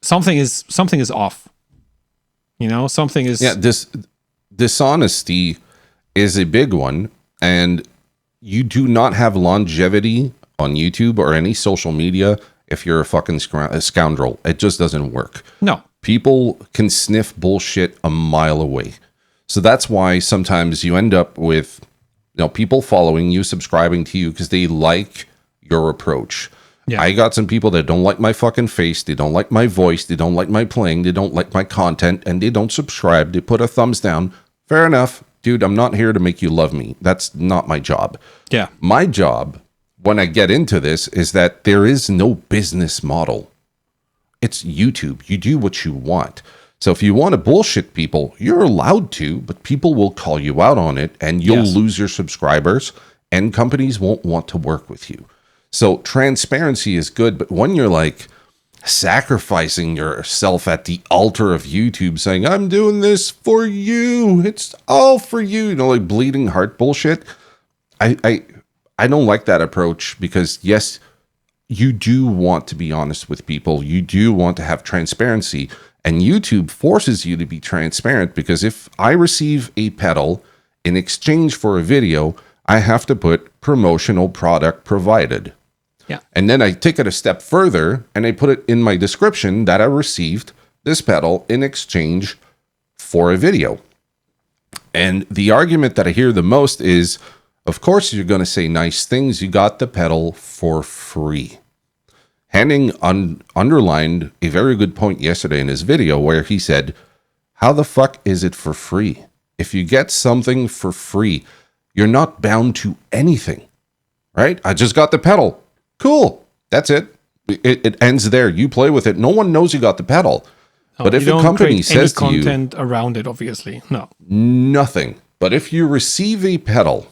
something is off. You know, something is... Yeah, this dishonesty is a big one, and you do not have longevity on YouTube or any social media if you're a fucking scoundrel. It just doesn't work. No. People can sniff bullshit a mile away. So that's why sometimes you end up with, people following you, subscribing to you because they like your approach. Yeah. I got some people that don't like my fucking face, they don't like my voice, they don't like my playing, they don't like my content, and they don't subscribe. They put a thumbs down. Fair enough. Dude, I'm not here to make you love me. That's not my job. Yeah. My job, when I get into this, is that there is no business model. It's YouTube. You do what you want. So if you want to bullshit people, you're allowed to, but people will call you out on it, and you'll lose your subscribers, and companies won't want to work with you. So transparency is good, but when you're like sacrificing yourself at the altar of YouTube, saying, I'm doing this for you, it's all for you, like bleeding heart bullshit, I don't like that approach, because yes, you do want to be honest with people. You do want to have transparency, and YouTube forces you to be transparent, because if I receive a pedal in exchange for a video, I have to put promotional product provided. Yeah. And then I take it a step further and I put it in my description that I received this pedal in exchange for a video. And the argument that I hear the most is, of course, you're going to say nice things. You got the pedal for free. Henning underlined a very good point yesterday in his video where he said, how the fuck is it for free? If you get something for free, you're not bound to anything, right? I just got the pedal. Cool. That's it. It ends there. You play with it. No one knows you got the pedal. No, but if a company says to you... content around it, obviously. No. Nothing. But if you receive a pedal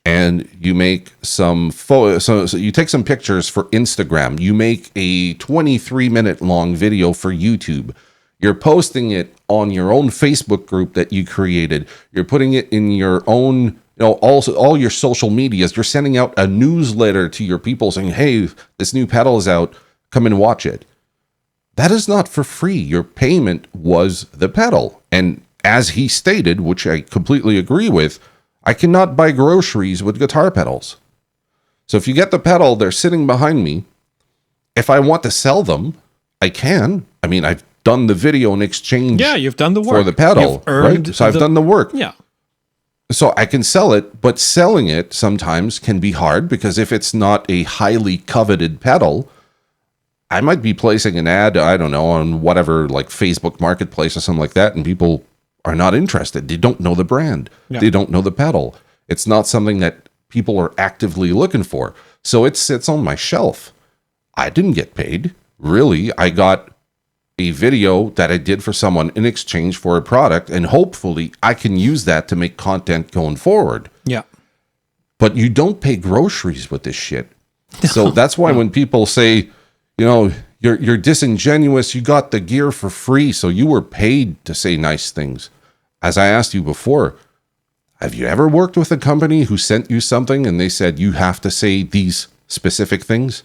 and you make some so you take some pictures for Instagram, you make a 23-minute long video for YouTube, you're posting it on your own Facebook group that you created, you're putting it in your own, also all your social medias, you're sending out a newsletter to your people saying, hey, this new pedal is out, come and watch it. That is not for free. Your payment was the pedal. And as he stated, which I completely agree with, I cannot buy groceries with guitar pedals. So if you get the pedal, they're sitting behind me. If I want to sell them, I can. I mean, I've done the video in exchange. Yeah, you've done the work for the pedal, right? So I've done the work. Yeah. So I can sell it, but selling it sometimes can be hard because if it's not a highly coveted pedal, I might be placing an ad, I don't know, on whatever, like Facebook Marketplace or something like that, and people are not interested. They don't know the brand. Yeah. They don't know the pedal. It's not something that people are actively looking for. So it sits on my shelf. I didn't get paid. Really, I got a video that I did for someone in exchange for a product, and hopefully I can use that to make content going forward. Yeah. But you don't pay groceries with this shit. So that's why when people say, you're disingenuous, you got the gear for free, so you were paid to say nice things. As I asked you before, have you ever worked with a company who sent you something and they said you have to say these specific things?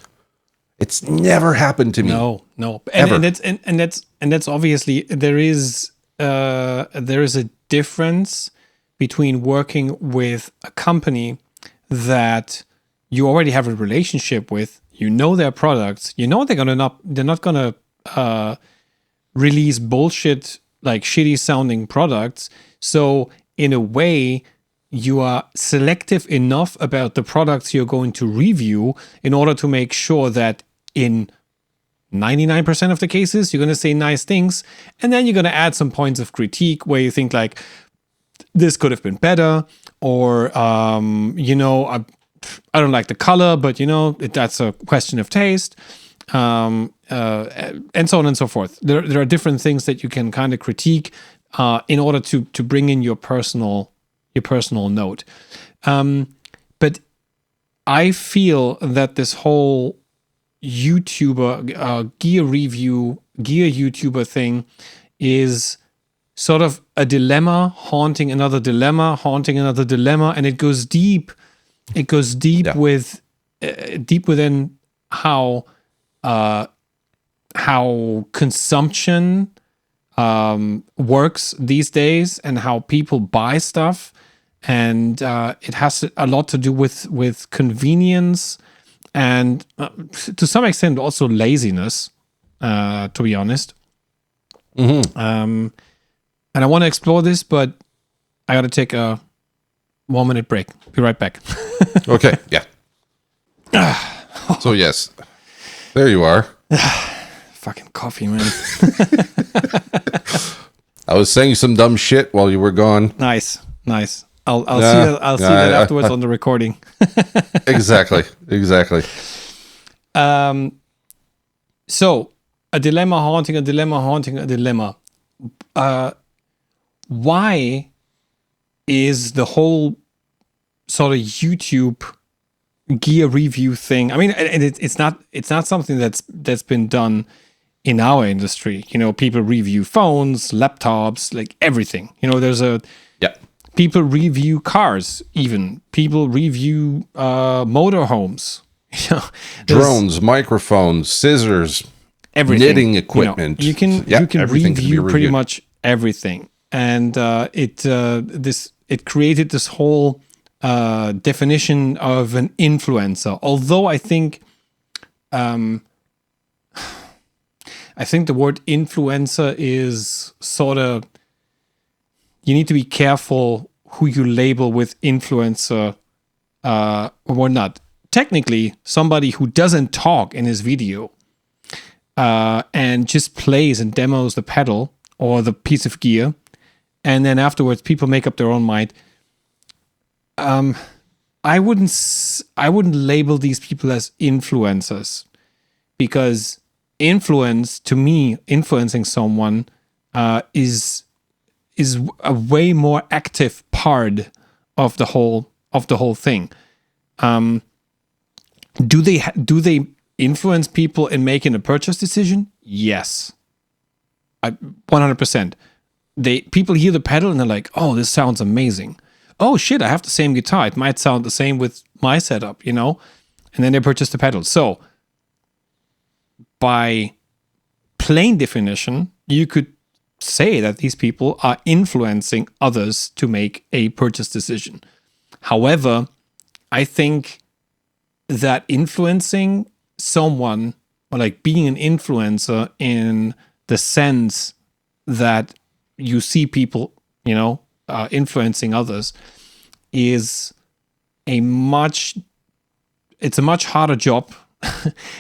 It's never happened to me. No. And that's obviously there is a difference between working with a company that you already have a relationship with. You know their products. You know they're not gonna release bullshit like shitty sounding products. So in a way, you are selective enough about the products you're going to review in order to make sure that in 99% of the cases you're going to say nice things, and then you're going to add some points of critique where you think like this could have been better, or I don't like the color, but that's a question of taste, and so on and so forth. There are different things that you can kind of critique in order to bring in your personal note. But I feel that this whole YouTuber gear YouTuber thing is sort of a dilemma haunting another dilemma, and it goes deep. It goes deep with deep within how consumption works these days and how people buy stuff, and it has a lot to do with convenience and to some extent also laziness, to be honest. Mm-hmm. And I want to explore this, but I got to take a 1 minute break. Be right back. Okay, yeah. So yes, there you are. Fucking coffee, man. I was saying some dumb shit while you were gone. Nice. I'll see that afterwards on the recording. Exactly. So a dilemma haunting a dilemma. Why is the whole sort of YouTube gear review thing? I mean, and it's not something that's been done in our industry. People review phones, laptops, like everything. There's people review cars, even people review motorhomes. Drones, microphones, scissors, everything. Knitting equipment. You can review pretty much everything, and it created this whole definition of an influencer. Although I think the word influencer is sort of, you need to be careful who you label with influencer or not. Technically, somebody who doesn't talk in his video and just plays and demos the pedal or the piece of gear, and then afterwards people make up their own mind. I wouldn't label these people as influencers, because influencing someone is a way more active part of the whole of the whole thing. Do they influence people in making a purchase decision? Yes, 100%. People hear the pedal and they're like, "Oh, this sounds amazing. Oh shit, I have the same guitar. It might sound the same with my setup, you know." And then they purchase the pedal. So, by plain definition, you could say that these people are influencing others to make a purchase decision. However, I think that influencing someone, or like being an influencer in the sense that you see people, you know, influencing others, is it's a much harder job,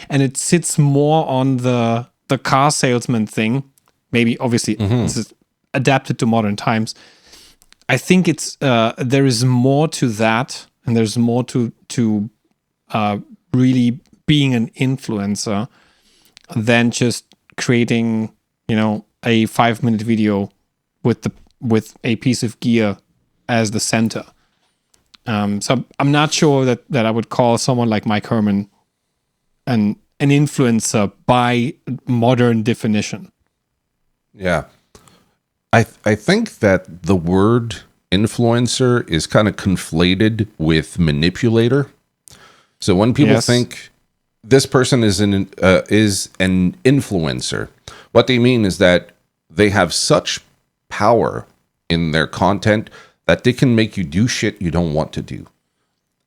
and it sits more on the car salesman thing. Maybe obviously this is adapted to modern times. I think it's there is more to that, and there's more to really being an influencer than just creating, you know, a 5-minute video with a piece of gear as the center. So I'm not sure that I would call someone like Mike Herman an influencer by modern definition. Yeah. I think that the word influencer is kind of conflated with manipulator. So when people think this person is an influencer, what they mean is that they have such power in their content that they can make you do shit you don't want to do.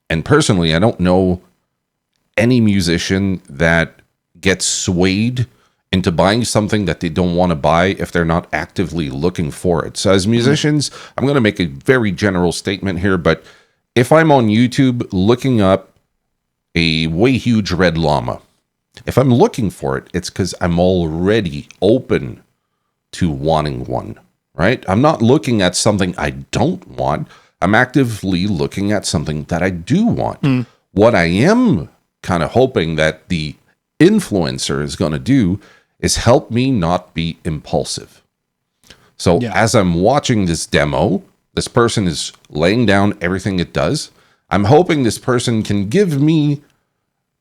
And personally, I don't know any musician that gets swayed into buying something that they don't want to buy if they're not actively looking for it. So as musicians, I'm going to make a very general statement here, but if I'm on YouTube looking up a way huge red llama, if I'm looking for it, it's because I'm already open to wanting one, right? I'm not looking at something I don't want. I'm actively looking at something that I do want. What I am kind of hoping that the influencer is going to do is help me not be impulsive. So as I'm watching this demo, this person is laying down everything it does. I'm hoping this person can give me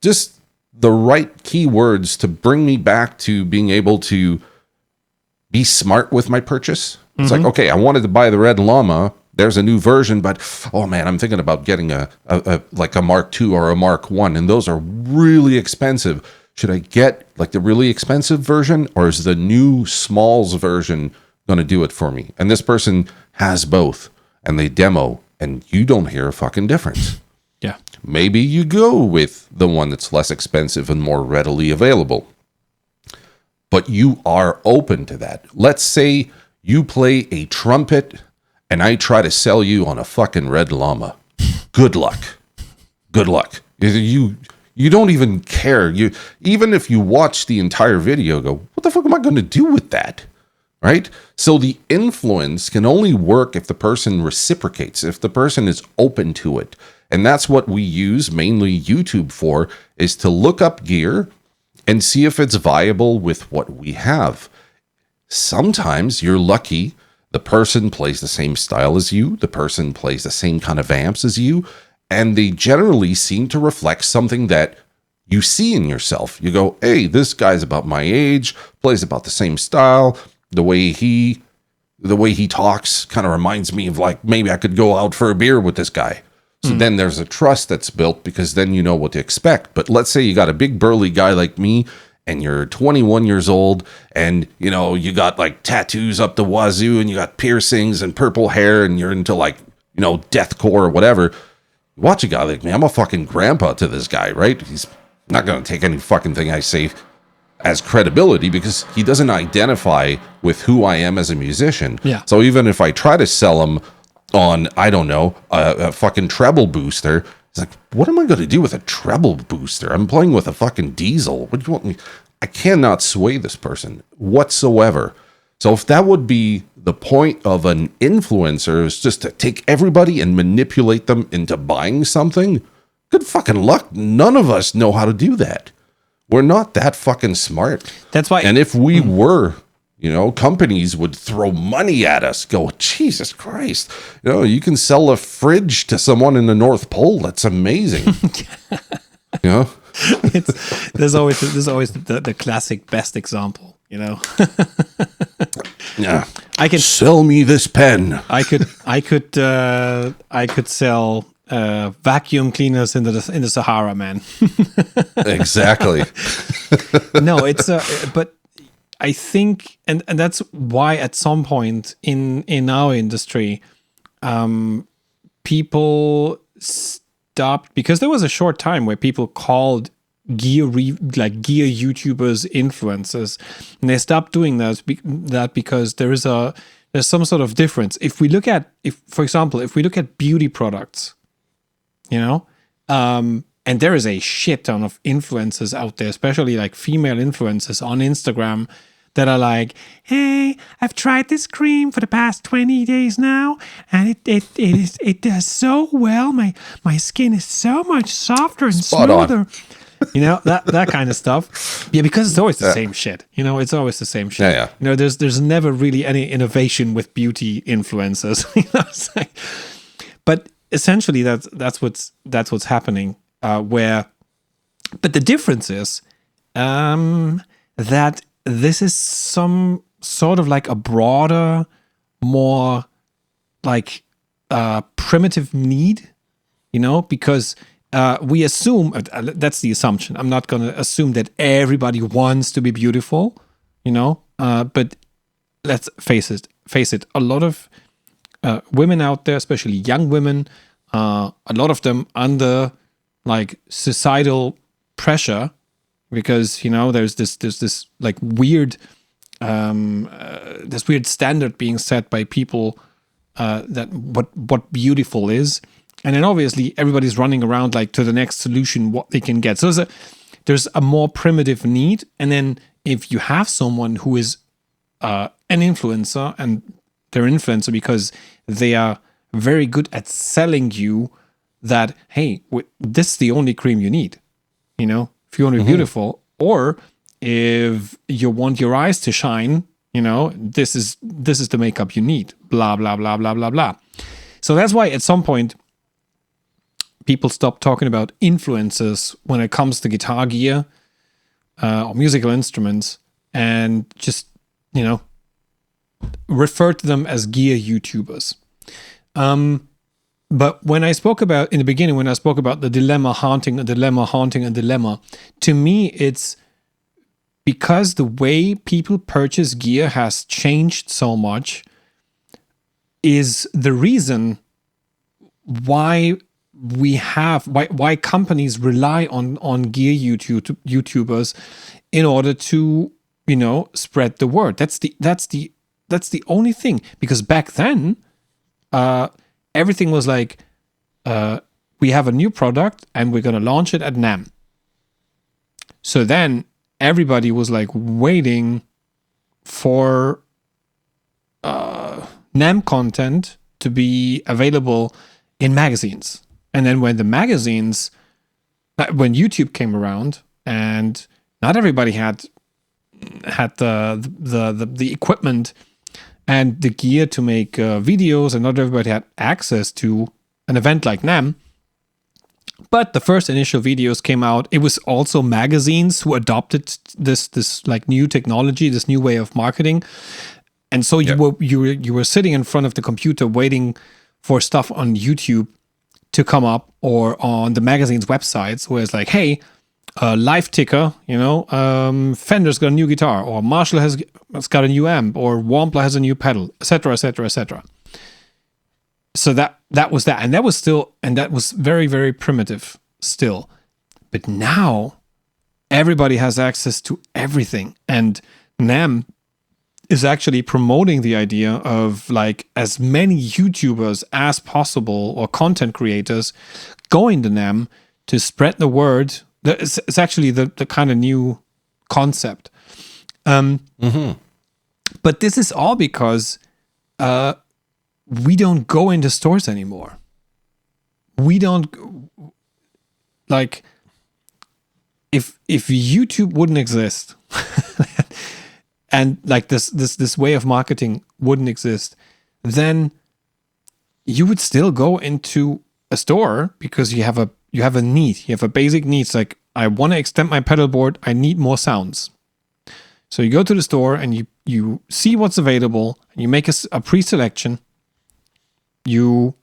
just the right keywords to bring me back to being able to be smart with my purchase. It's like, okay, I wanted to buy the red llama. There's a new version, but oh man, I'm thinking about getting a Mark II or a Mark I, and those are really expensive. Should I get like the really expensive version, or is the new Smalls version going to do it for me? And this person has both, and they demo, and you don't hear a fucking difference. Yeah. Maybe you go with the one that's less expensive and more readily available. But you are open to that. Let's say you play a trumpet and I try to sell you on a fucking red llama. Good luck. Good luck. You don't even care. Even if you watch the entire video, go, what the fuck am I going to do with that? Right? So the influence can only work if the person reciprocates, if the person is open to it. And that's what we use mainly YouTube for, is to look up gear and see if it's viable with what we have. Sometimes you're lucky. The person plays the same style as you. The person plays the same kind of amps as you. And they generally seem to reflect something that you see in yourself. You go, hey, this guy's about my age, plays about the same style. The way he talks kind of reminds me of like, maybe I could go out for a beer with this guy. So then there's a trust that's built, because then you know what to expect. But let's say you got a big burly guy like me, and you're 21 years old, and you know you got like tattoos up the wazoo, and you got piercings and purple hair, and you're into like, you know, deathcore or whatever. Watch a guy like me. I'm a fucking grandpa to this guy, right? He's not going to take any fucking thing I say as credibility, because he doesn't identify with who I am as a musician. Yeah. So even if I try to sell him on, I don't know, a fucking treble booster, it's like, what am I going to do with a treble booster? I'm playing with a fucking diesel. What do you want me? I cannot sway this person whatsoever. So if that would be the point of an influencer, is just to take everybody and manipulate them into buying something, good fucking luck. None of us know how to do that. We're not that fucking smart. That's why. And if we were companies would throw money at us. Go, Jesus Christ! You can sell a fridge to someone in the North Pole. That's amazing. There's always the classic best example. Yeah. I can sell me this pen. I could sell vacuum cleaners in the Sahara, man. Exactly. No, it's but I think, and that's why at some point in our industry, people stopped, because there was a short time where people called gear YouTubers influencers, and they stopped doing that because there's some sort of difference. For example, if we look at beauty products, and there is a shit ton of influencers out there, especially like female influencers on Instagram, that are like, hey, I've tried this cream for the past 20 days now, and it does so well. My skin is so much softer and smoother. That kind of stuff. Yeah, because it's always the same shit. It's always the same shit. Yeah. There's never really any innovation with beauty influencers. But essentially that's what's happening. But the difference is that this is some sort of like a broader, more like primitive need, because we assume, that's the assumption. I'm not going to assume that everybody wants to be beautiful, but let's face it, a lot of women out there, especially young women, a lot of them under like societal pressure, because there's this like weird this weird standard being set by people that what beautiful is, and then obviously everybody's running around like to the next solution what they can get. So there's a more primitive need, and then if you have someone who is an influencer, and they're influencer because they are very good at selling you that, hey, this is the only cream you need, if you want to be beautiful, or if you want your eyes to shine, this is the makeup you need, blah, blah, blah, blah, blah, blah. So that's why at some point people stop talking about influencers when it comes to guitar gear or musical instruments, and just, refer to them as gear YouTubers. But when I spoke about, in the beginning, when I spoke about the dilemma haunting a dilemma, to me, it's because the way people purchase gear has changed so much, is the reason why why companies rely on gear YouTubers in order to, spread the word. That's the only thing. Because back then, everything was like, we have a new product and we're going to launch it at NAMM. So then everybody was like waiting for NAMM content to be available in magazines. And then when YouTube came around, and not everybody had the equipment and the gear to make videos, and not everybody had access to an event like NAMM. But the first initial videos came out. It was also magazines who adopted this like new technology, this new way of marketing. And so you were sitting in front of the computer waiting for stuff on YouTube to come up, or on the magazine's websites, where it's like, hey, Live Ticker, Fender's got a new guitar, or Marshall has got a new amp, or Wampler has a new pedal, etc., etc., etc. So that was that, and that was very, very primitive still. But now everybody has access to everything, and NAMM is actually promoting the idea of like as many YouTubers as possible, or content creators, going to NAMM to spread the word. It's actually the kind of new concept. But this is all because we don't go into stores anymore. We don't, like, if YouTube wouldn't exist, and like this way of marketing wouldn't exist, then you would still go into a store because you have a need, you have a basic needs, like I want to extend my pedal board, I need more sounds. So you go to the store and you see what's available, and you make a pre-selection, you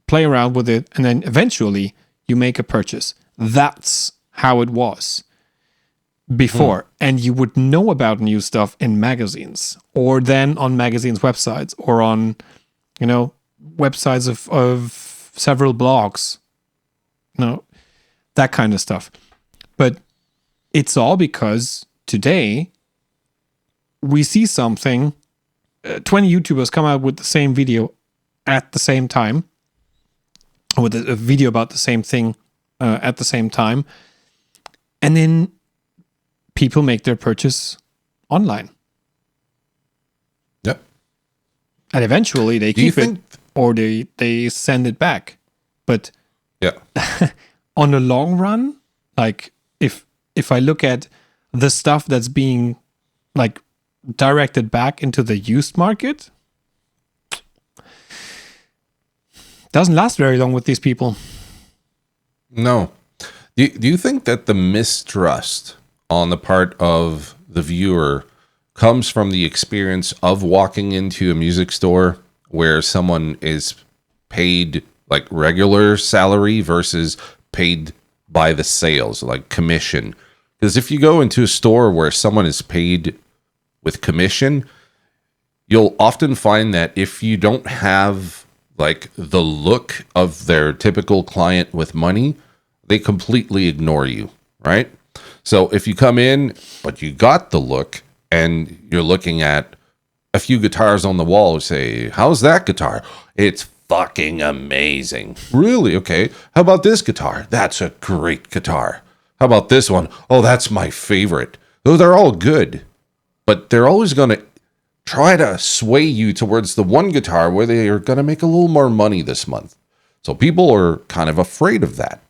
play around with it, and then eventually you make a purchase. That's how it was before. And you would know about new stuff in magazines, or then on magazines' websites, or on, websites of several blogs, that kind of stuff. But it's all because today we see something, 20 YouTubers come out with the same video at the same time, with a video about the same thing at the same time, and then people make their purchase online. Yep. And eventually they keep it, or they send it back. But yeah, on the long run, like if I look at the stuff that's being like directed back into the used market, doesn't last very long with these people. No. Do you think that the mistrust on the part of the viewer comes from the experience of walking into a music store where someone is paid like regular salary versus paid by the sales, like commission? Because if you go into a store where someone is paid with commission, you'll often find that if you don't have like the look of their typical client with money, they completely ignore you, right? So if you come in, but you got the look, and you're looking at a few guitars on the wall, you say, how's that guitar? It's fucking amazing. Really? Okay. How about this guitar? That's a great guitar. How about this one? Oh, that's my favorite. Oh, they're all good. But they're always going to try to sway you towards the one guitar where they are going to make a little more money this month. So people are kind of afraid of that.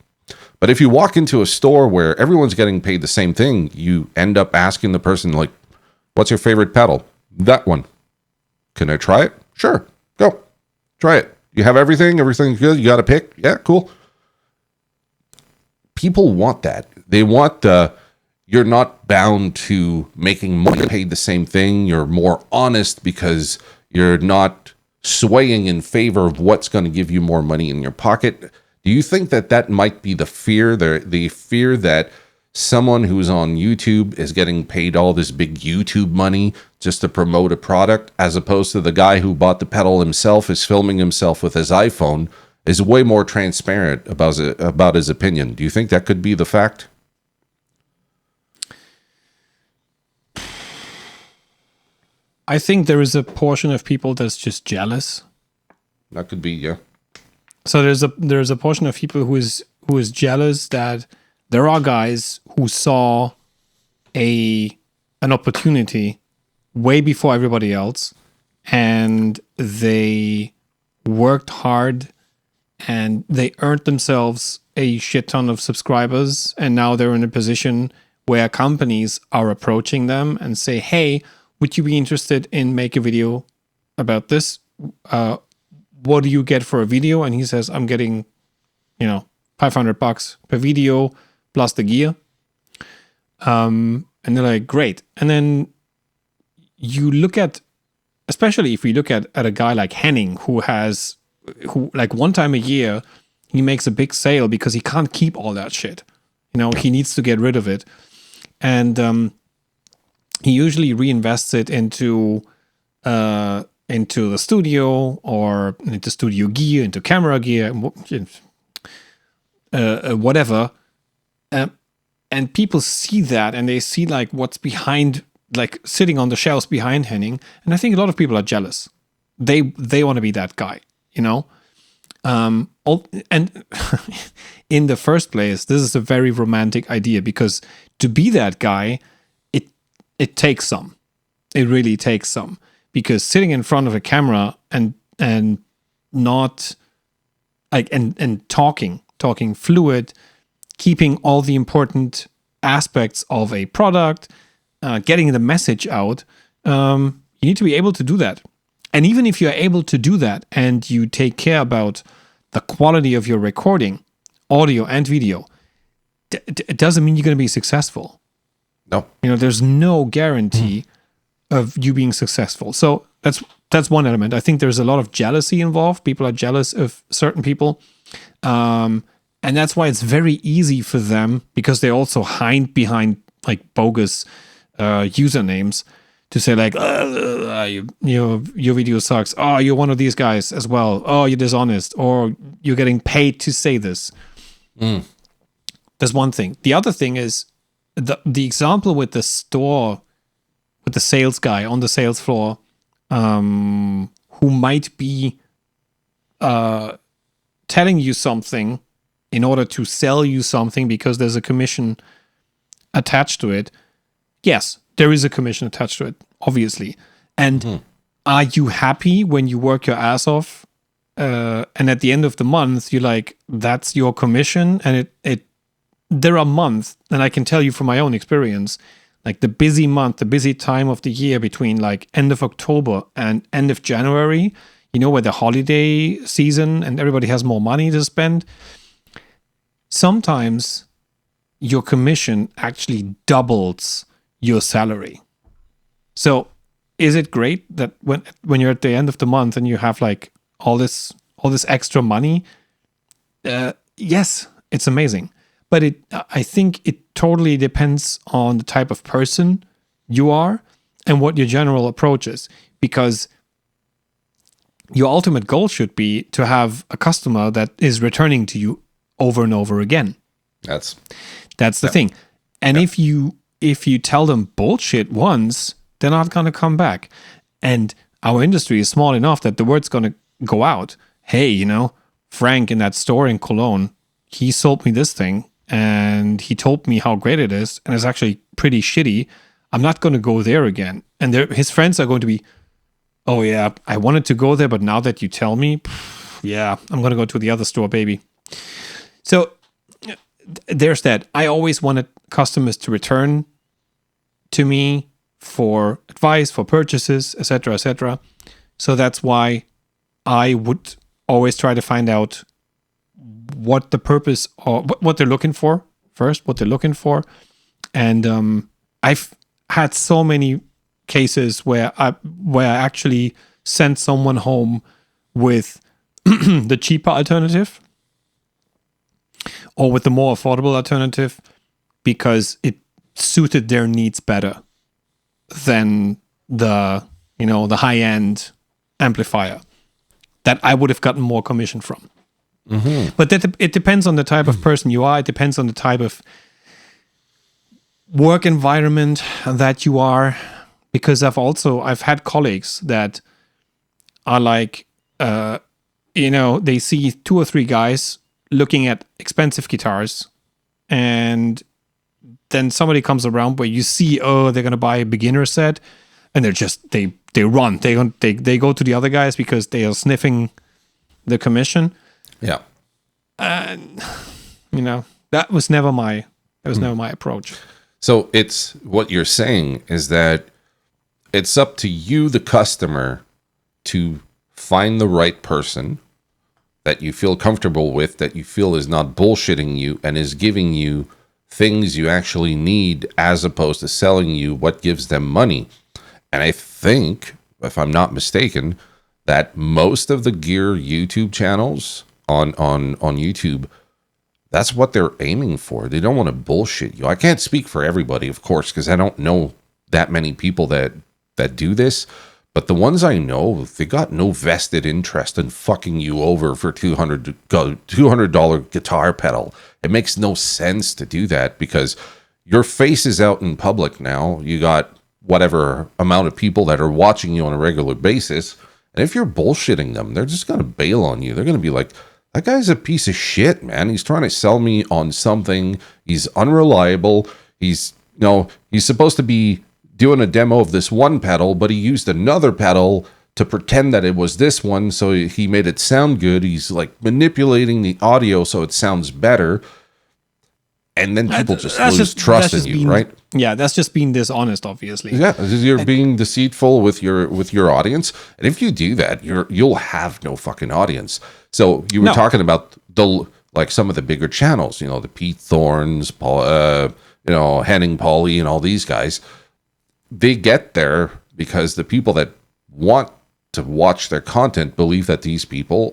But if you walk into a store where everyone's getting paid the same thing, you end up asking the person, like, what's your favorite pedal? That one. Can I try it? Sure. Go. Try it. You have everything? Everything's good? You got to pick? Yeah, cool. People want that. They want you're not bound to making money paid the same thing. You're more honest because you're not swaying in favor of what's going to give you more money in your pocket. Do you think that might be the fear, the fear that someone who's on YouTube is getting paid all this big YouTube money just to promote a product, as opposed to the guy who bought the pedal himself, is filming himself with his iPhone, is way more transparent about his opinion? Do you think that could be the fact? I think there is a portion of people that's just jealous. That could be, yeah. So there's a portion of people who is jealous that there are guys who saw an opportunity way before everybody else, and they worked hard and they earned themselves a shit ton of subscribers, and now they're in a position where companies are approaching them and say, hey, would you be interested in make a video about this? What do you get for a video? And he says, I'm getting, $500 per video plus the gear. And they're like, great. And then you look at, especially if we look at a guy like Henning, who like one time a year, he makes a big sale because he can't keep all that shit. He needs to get rid of it. And he usually reinvests it into the studio, or into studio gear, into camera gear, whatever. And people see that, and they see like what's behind, like sitting on the shelves behind Henning. And I think a lot of people are jealous. They want to be that guy, And in the first place, this is a very romantic idea, because to be that guy, it takes some. It really takes some. Because sitting in front of a camera and not like and talking fluid, keeping all the important aspects of a product, getting the message out, You need to be able to do that. And even if you're able to do that and you take care about the quality of your recording, audio and video, it doesn't mean you're going to be successful. No. There's no guarantee of you being successful. So that's one element. I think there's a lot of jealousy involved. People are jealous of certain people. And that's why it's very easy for them, because they also hide behind like bogus usernames, to say like, your video sucks. Oh, you're one of these guys as well. Oh, you're dishonest, or you're getting paid to say this. That's one thing. The other thing is the example with the store, with the sales guy on the sales floor, who might be telling you something in order to sell you something because there's a commission attached to it. Yes, there is a commission attached to it, obviously. And are you happy when you work your ass off? And at the end of the month, you're like, that's your commission. And there are months, and I can tell you from my own experience, like the busy month, the busy time of the year between like end of October and end of January, where the holiday season and everybody has more money to spend. Sometimes your commission actually doubles your salary. So is it great that when you're at the end of the month and you have like all this extra money? Yes, it's amazing. But I think it totally depends on the type of person you are and what your general approach is. Because your ultimate goal should be to have a customer that is returning to you over and over again. That's the thing. And if you tell them bullshit once, they're not going to come back. And our industry is small enough that the word's going to go out. Hey, Frank in that store in Cologne, he sold me this thing and he told me how great it is. And it's actually pretty shitty. I'm not going to go there again. And his friends are going to be, oh yeah, I wanted to go there, but now that you tell me, yeah, I'm going to go to the other store, baby. So there's that. I always wanted customers to return to me for advice, for purchases, etc., etc. So that's why I would always try to find out what the purpose or what they're looking for first, what they're looking for. And I've had so many cases where I actually sent someone home with the cheaper alternative or with the more affordable alternative because it suited their needs better than the high-end amplifier that I would have gotten more commission from. Mm-hmm. But it depends on the type of person you are. It depends on the type of work environment that you are. Because I've had colleagues that are like, they see 2 or 3 guys looking at expensive guitars, and then somebody comes around where you see, oh, they're gonna buy a beginner set, and they run. They go to the other guys because they are sniffing the commission. Yeah. And that was never my approach. So it's what you're saying is that it's up to you, the customer, to find the right person that you feel comfortable with, that you feel is not bullshitting you and is giving you things you actually need as opposed to selling you what gives them money. And I think, if I'm not mistaken, that most of the gear YouTube channels on YouTube, that's what they're aiming for. They don't want to bullshit you. I can't speak for everybody, of course, because I don't know that many people that do this. But the ones I know, they got no vested interest in fucking you over for $200 guitar pedal. It makes no sense to do that because your face is out in public now. You got whatever amount of people that are watching you on a regular basis. And if you're bullshitting them, they're just going to bail on you. They're going to be like, that guy's a piece of shit, man. He's trying to sell me on something. He's unreliable. He's supposed to be doing a demo of this one pedal, but he used another pedal to pretend that it was this one, so he made it sound good. He's like manipulating the audio so it sounds better. and then people just lose trust in you, right? Yeah, that's just being dishonest, obviously. Yeah, you're being deceitful with your audience, and if you do that, you'll have no fucking audience. So you were talking about some of the bigger channels, the Pete Thorns, Paul, Henning Pauly, and all these guys. They get there because the people that want to watch their content believe that these people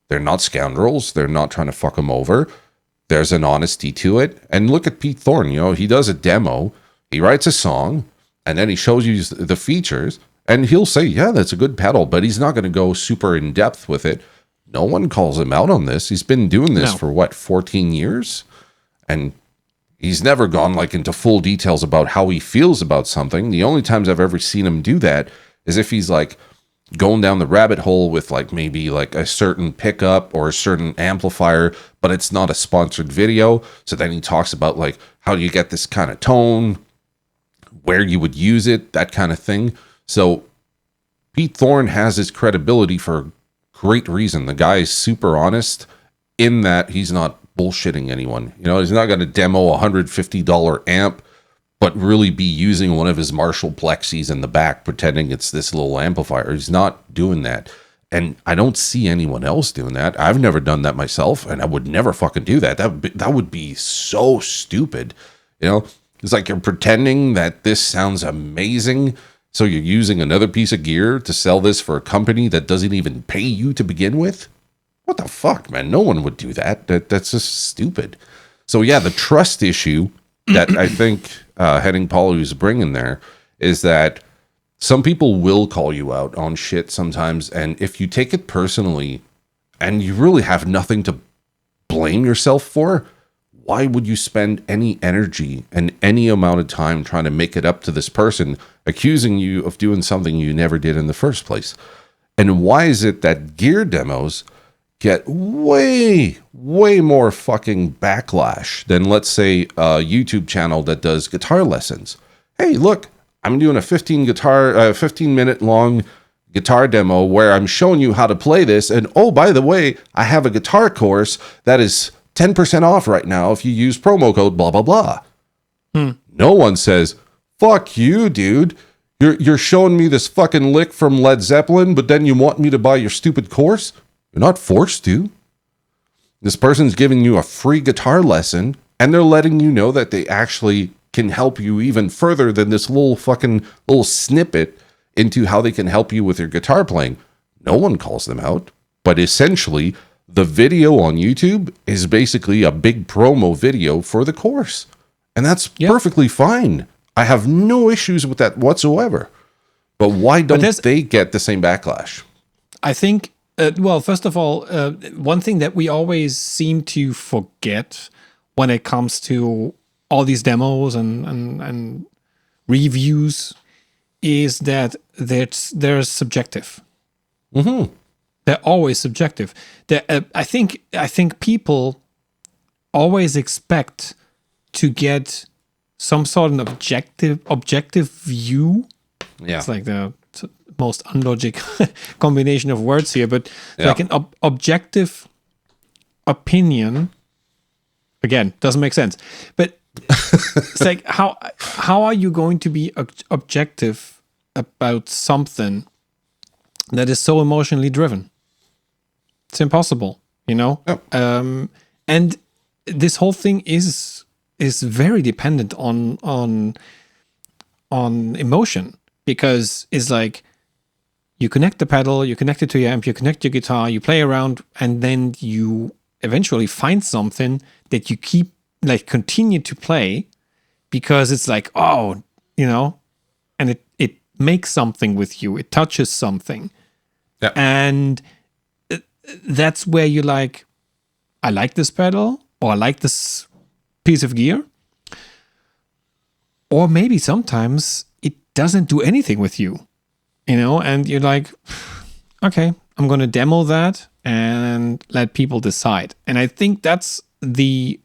they're not scoundrels. They're not trying to fuck them over. There's an honesty to it. And look at Pete Thorne, he does a demo, he writes a song, and then he shows you the features, and he'll say, yeah, that's a good pedal, but he's not going to go super in depth with it. No one calls him out on this. He's been doing this for 14 years? And he's never gone into full details about how he feels about something. The only times I've ever seen him do that is if he's going down the rabbit hole with maybe a certain pickup or a certain amplifier, but it's not a sponsored video. So then he talks about how do you get this kind of tone, where you would use it, that kind of thing. So Pete Thorne has his credibility for a great reason. The guy is super honest in that he's not bullshitting anyone. He's not going to demo a $150 amp but really be using one of his Marshall Plexis in the back, pretending it's this little amplifier. He's not doing that. And I don't see anyone else doing that. I've never done that myself, and I would never fucking do that. That would be so stupid. It's like you're pretending that this sounds amazing, so you're using another piece of gear to sell this for a company that doesn't even pay you to begin with. What the fuck, man? No one would do that. That's just stupid. So yeah, the trust issue that I think Henning Pauly was bringing there is that some people will call you out on shit sometimes, and if you take it personally and you really have nothing to blame yourself for, why would you spend any energy and any amount of time trying to make it up to this person accusing you of doing something you never did in the first place? And why is it that gear demos get way more fucking backlash than, let's say, a YouTube channel that does guitar lessons? Hey, look, I'm doing a 15-minute long guitar demo where I'm showing you how to play this. And oh, by the way, I have a guitar course that is 10% off right now if you use promo code blah, blah, blah. No one says, fuck you, dude. You're showing me this fucking lick from Led Zeppelin, but then you want me to buy your stupid course? You're not forced to. This person's giving you a free guitar lesson, and they're letting you know that they actually can help you even further than this little snippet into how they can help you with your guitar playing. No one calls them out, but essentially the video on YouTube is basically a big promo video for the course, and that's perfectly fine. I have no issues with that whatsoever. But why don't they get the same backlash? I think, well, first of all, one thing that we always seem to forget when it comes to all these demos and reviews is that they're subjective. Mm-hmm. They're always subjective. I think people always expect to get some sort of objective view. Yeah, it's like the most unlogic combination of words here, but like an objective opinion. Again, doesn't make sense. But it's like how are you going to be objective about something that is so emotionally driven? It's impossible, you know. Yep. And this whole thing is very dependent on emotion, because it's like you connect the pedal, you connect it to your amp, you connect your guitar, you play around, and then you eventually find something that you keep continue to play because it's like, oh, you know, and it makes something with you, it touches something. Yeah. And that's where you like, I like this pedal, or I like this piece of gear. Or maybe sometimes it doesn't do anything with you, you know, and you're like, okay, I'm going to demo that and let people decide. And I think that's the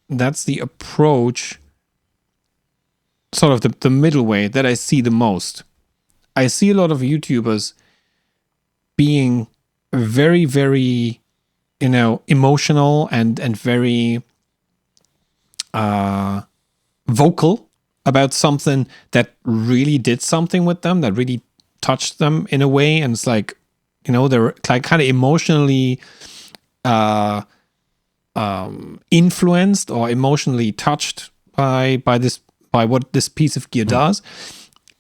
approach, sort of the middle way that I see the most. I see a lot of YouTubers being very, very, you know, emotional and very vocal about something that really did something with them, that really touched them in a way, and it's like, they're like kind of emotionally influenced or emotionally touched by what this piece of gear does.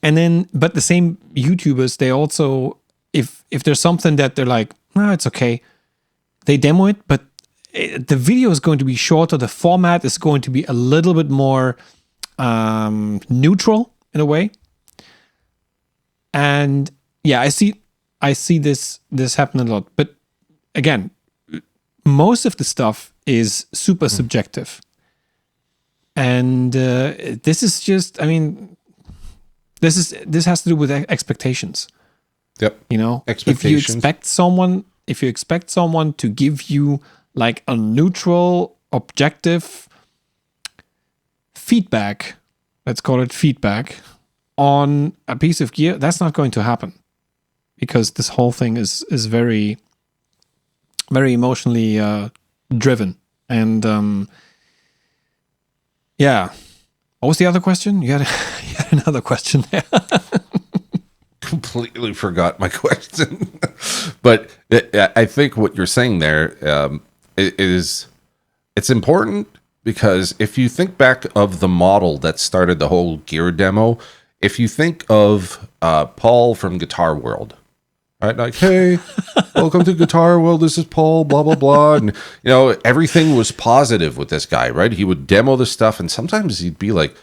And then, but the same YouTubers, they also, if there's something that they're like, no, it's okay, they demo it, but the video is going to be shorter. The format is going to be a little bit more neutral in a way. And yeah, I see this happen a lot. But again, most of the stuff is super subjective. And this is just, this has to do with expectations. Yep. If you expect someone to give you like a neutral, objective feedback, let's call it feedback, on a piece of gear, that's not going to happen, because this whole thing is very, very emotionally driven. And yeah, what was the other question? You had another question there. Completely forgot my question. But I think what you're saying there is it's important, because if you think back of the model that started the whole gear demo, if you think of Paul from Guitar World, right? Like, hey, welcome to Guitar World. This is Paul, blah, blah, blah. And, everything was positive with this guy, right? He would demo the stuff, and sometimes he'd be like,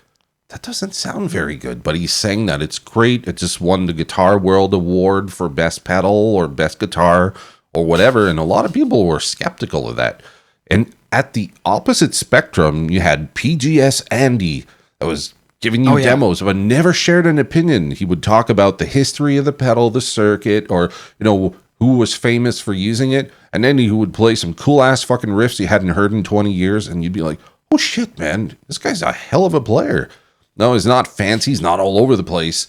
that doesn't sound very good, but he's saying that it's great. It just won the Guitar World Award for best pedal or best guitar or whatever. And a lot of people were skeptical of that. And at the opposite spectrum, you had PGS Andy that was giving you demos, but never shared an opinion. He would talk about the history of the pedal, the circuit, or, who was famous for using it. And then he would play some cool ass fucking riffs you hadn't heard in 20 years. And you'd be like, oh shit, man, this guy's a hell of a player. No, he's not fancy. He's not all over the place.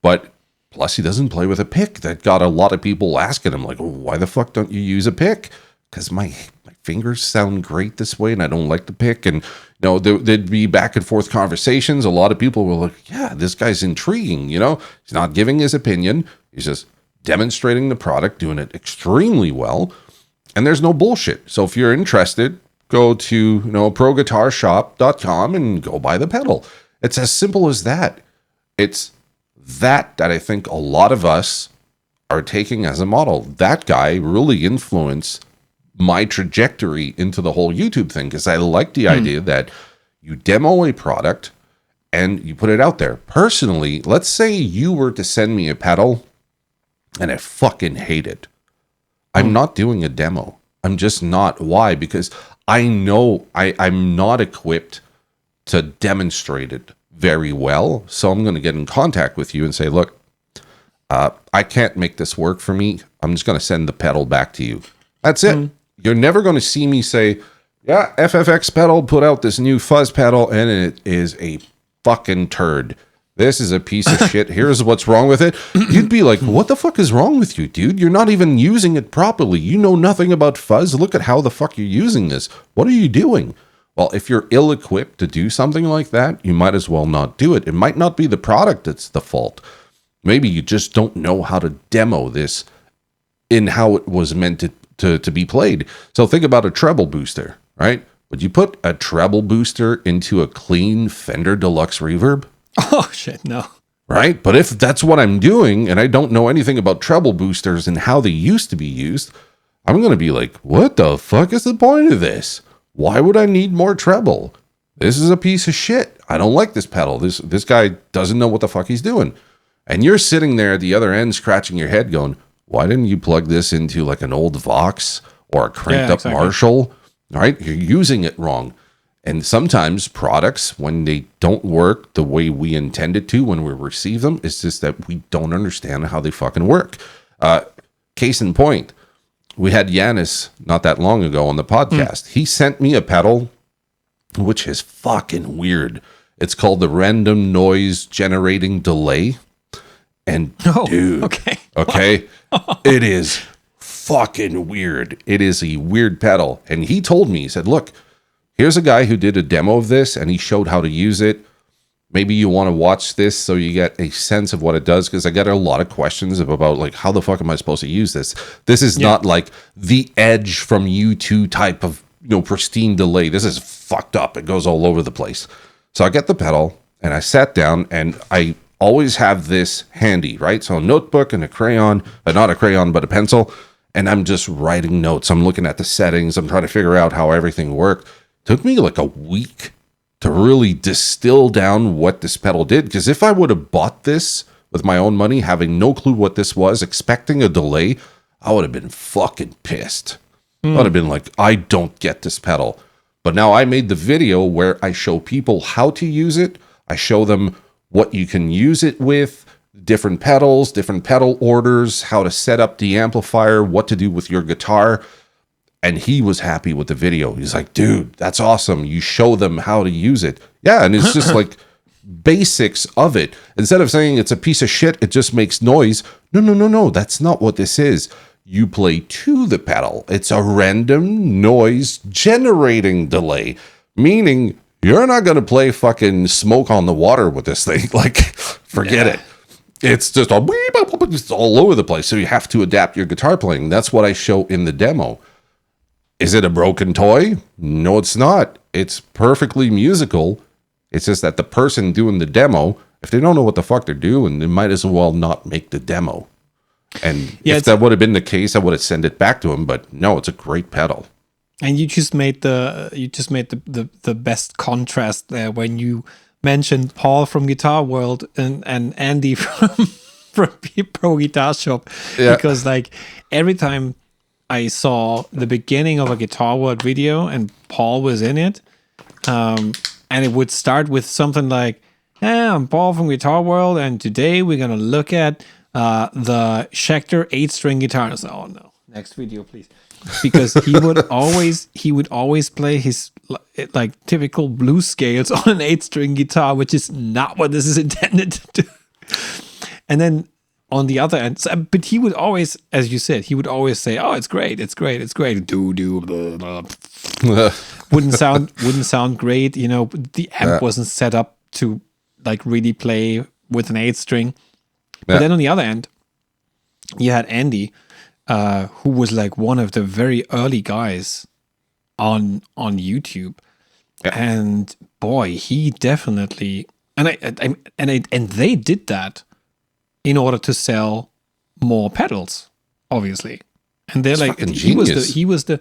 But plus, he doesn't play with a pick. That got a lot of people asking him, like, oh, why the fuck don't you use a pick? Because my fingers sound great this way, and I don't like the pick. And, there'd be back and forth conversations. A lot of people were like, yeah, this guy's intriguing. He's not giving his opinion. He's just demonstrating the product, doing it extremely well. And there's no bullshit. So if you're interested, go to, proguitarshop.com and go buy the pedal. It's as simple as that. It's that I think a lot of us are taking as a model. That guy really influenced my trajectory into the whole YouTube thing, because I like the idea that you demo a product and you put it out there. Personally, let's say you were to send me a pedal and I fucking hate it. I'm not doing a demo. I'm just not. Why? Because I know I'm not equipped to demonstrate it very well. So I'm going to get in contact with you and say, look, I can't make this work for me. I'm just going to send the pedal back to you. That's it. You're never going to see me say, yeah, FFX pedal put out this new fuzz pedal and it is a fucking turd. This is a piece of shit. Here's what's wrong with it. You'd be like, what the fuck is wrong with you, dude? You're not even using it properly. You know nothing about fuzz. Look at how the fuck you're using this. What are you doing? Well, if you're ill-equipped to do something like that, you might as well not do it. It might not be the product that's the fault. Maybe you just don't know how to demo this in how it was meant to be played. So think about a treble booster, right? Would you put a treble booster into a clean Fender Deluxe Reverb? Oh, shit, no. Right? But if that's what I'm doing, and I don't know anything about treble boosters and how they used to be used, I'm going to be like, what the fuck is the point of this? Why would I need more treble? This is a piece of shit. I don't like this pedal. This guy doesn't know what the fuck he's doing. And you're sitting there at the other end scratching your head going, why didn't you plug this into like an old Vox or a cranked up Marshall? Right? You're using it wrong. And sometimes products, when they don't work the way we intended to when we receive them, it's just that we don't understand how they fucking work. Case in point, we had Yanis not that long ago on the podcast. He sent me a pedal, which is fucking weird. It's called the Random Noise Generating Delay. And dude, okay, it is fucking weird. It is a weird pedal. And he told me, he said, look, here's a guy who did a demo of this and he showed how to use it. Maybe you want to watch this so you get a sense of what it does, because I get a lot of questions about like, how the fuck am I supposed to use this? This is not like the Edge from U2 type of, pristine delay. This is fucked up. It goes all over the place. So I get the pedal and I sat down, and I always have this handy, right? So a notebook and a crayon, not a crayon, but a pencil. And I'm just writing notes. I'm looking at the settings. I'm trying to figure out how everything worked. Took me like a week to really distill down what this pedal did. Because if I would have bought this with my own money, having no clue what this was, expecting a delay, I would have been fucking pissed. I would have been like, I don't get this pedal. But now I made the video where I show people how to use it. I show them what you can use it with, different pedals, different pedal orders, how to set up the amplifier, what to do with your guitar. And he was happy with the video. He's like, dude, that's awesome. You show them how to use it. Yeah, and it's just like basics of it. Instead of saying it's a piece of shit, it just makes noise. No. That's not what this is. You play to the pedal. It's a random noise generating delay. Meaning, you're not going to play fucking Smoke on the Water with this thing. Like, forget it. It's just it's all over the place. So you have to adapt your guitar playing. That's what I show in the demo. Is it a broken toy? No, it's not. It's perfectly musical. It's just that the person doing the demo, if they don't know what the fuck they're doing, they might as well not make the demo. And if that would have been the case, I would have sent it back to him. But no, it's a great pedal. And you just made the best contrast there when you mentioned Paul from Guitar World and Andy from Pro Guitar Shop. Yeah. Because like every time I saw the beginning of a Guitar World video and Paul was in it, and it would start with something like, "Hey, I'm Paul from Guitar World, and today we're gonna look at the Schecter 8-string guitar." And I was like, oh no, next video, please, because he would always play his like typical blues scales on an 8-string guitar, which is not what this is intended to do. And then on the other end, but he would always, as you said, he would always say, "Oh, it's great, it's great, it's great." Do blah, blah. wouldn't sound great. The amp wasn't set up to like really play with an 8-string. But then on the other end, you had Andy, who was like one of the very early guys on YouTube, and boy, he definitely and they did that in order to sell more pedals, obviously. And they're like, he was the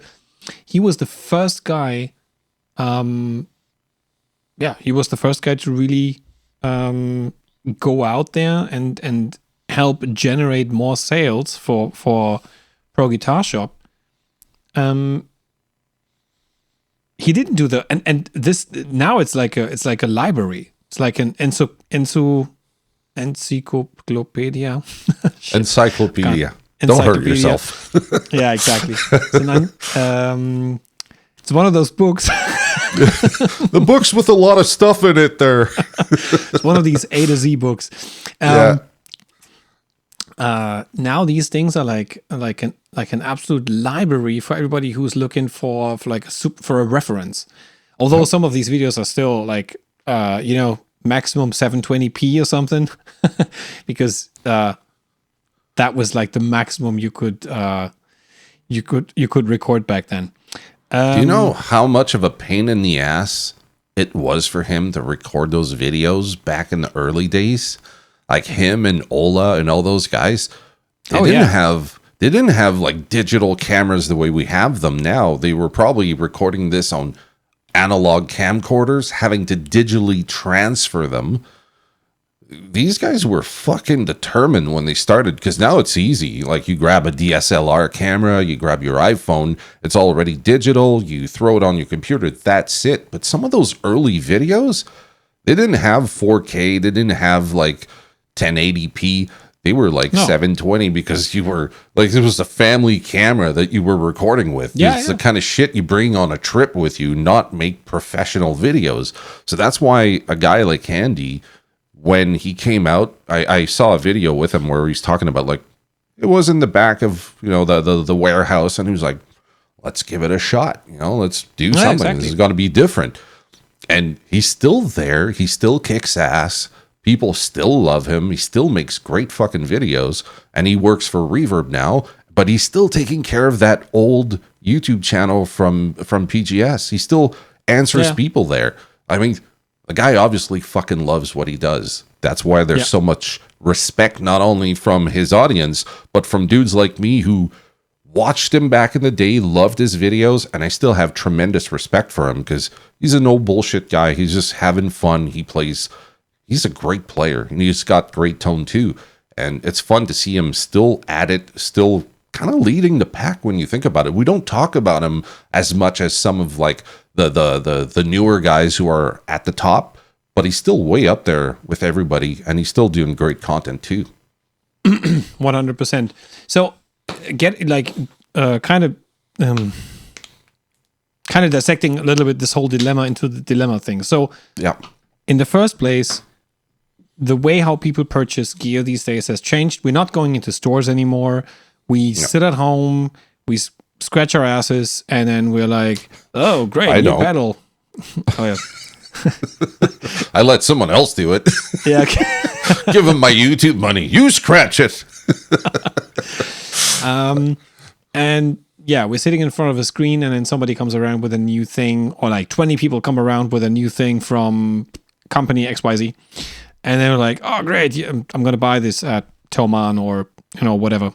first guy. He was the first guy to really go out there and help generate more sales for Pro Guitar Shop. He didn't do and this now it's like a library. It's like an encyclopedia. Encyclopedia. Don't hurt yourself. Yeah, exactly. It's one of those books. The books with a lot of stuff in it there. It's one of these A to Z books. Now these things are like an absolute library for everybody who's looking for a reference. Although some of these videos are still like maximum 720p or something, because that was like the maximum you could record back then. Do you know how much of a pain in the ass it was for him to record those videos back in the early days? Like him and Ola and all those guys, they didn't have like digital cameras the way we have them now. They were probably recording this on analog camcorders, having to digitally transfer them. These guys were fucking determined when they started, because now it's easy. Like you grab a DSLR camera, you grab your iPhone, it's already digital, you throw it on your computer, that's it. But some of those early videos, they didn't have 4K, they didn't have like 1080p. They were like 720, because you were like, it was a family camera that you were recording with. It's the kind of shit you bring on a trip with you, not make professional videos. So that's why a guy like Andy, when he came out, I saw a video with him where he's talking about like, it was in the back of, the warehouse, and he was like, let's give it a shot. Let's do Yeah, something. exactly. This has got to be different. And he's still there. He still kicks ass. People still love him. He still makes great fucking videos. And he works for Reverb now. But he's still taking care of that old YouTube channel from PGS. He still answers people there. I mean, the guy obviously fucking loves what he does. That's why there's so much respect, not only from his audience, but from dudes like me who watched him back in the day, loved his videos, and I still have tremendous respect for him because he's a no bullshit guy. He's just having fun. He's a great player, and he's got great tone too. And it's fun to see him still at it, still kind of leading the pack when you think about it. We don't talk about him as much as some of like the newer guys who are at the top, but he's still way up there with everybody, and he's still doing great content too. 100%. So get like kind of dissecting a little bit this whole dilemma into the dilemma thing. So Yeah. in the first place, the way how people purchase gear these days has changed. We're not going into stores anymore. We sit at home, we scratch our asses, and then we're like, oh, great, new pedal. Oh, yeah. I let someone else do it. Yeah. Give him my YouTube money. You scratch it. And yeah, we're sitting in front of a screen, and then somebody comes around with a new thing, or like 20 people come around with a new thing from company XYZ. And they're like, oh, great, I'm going to buy this at Thomann or, whatever.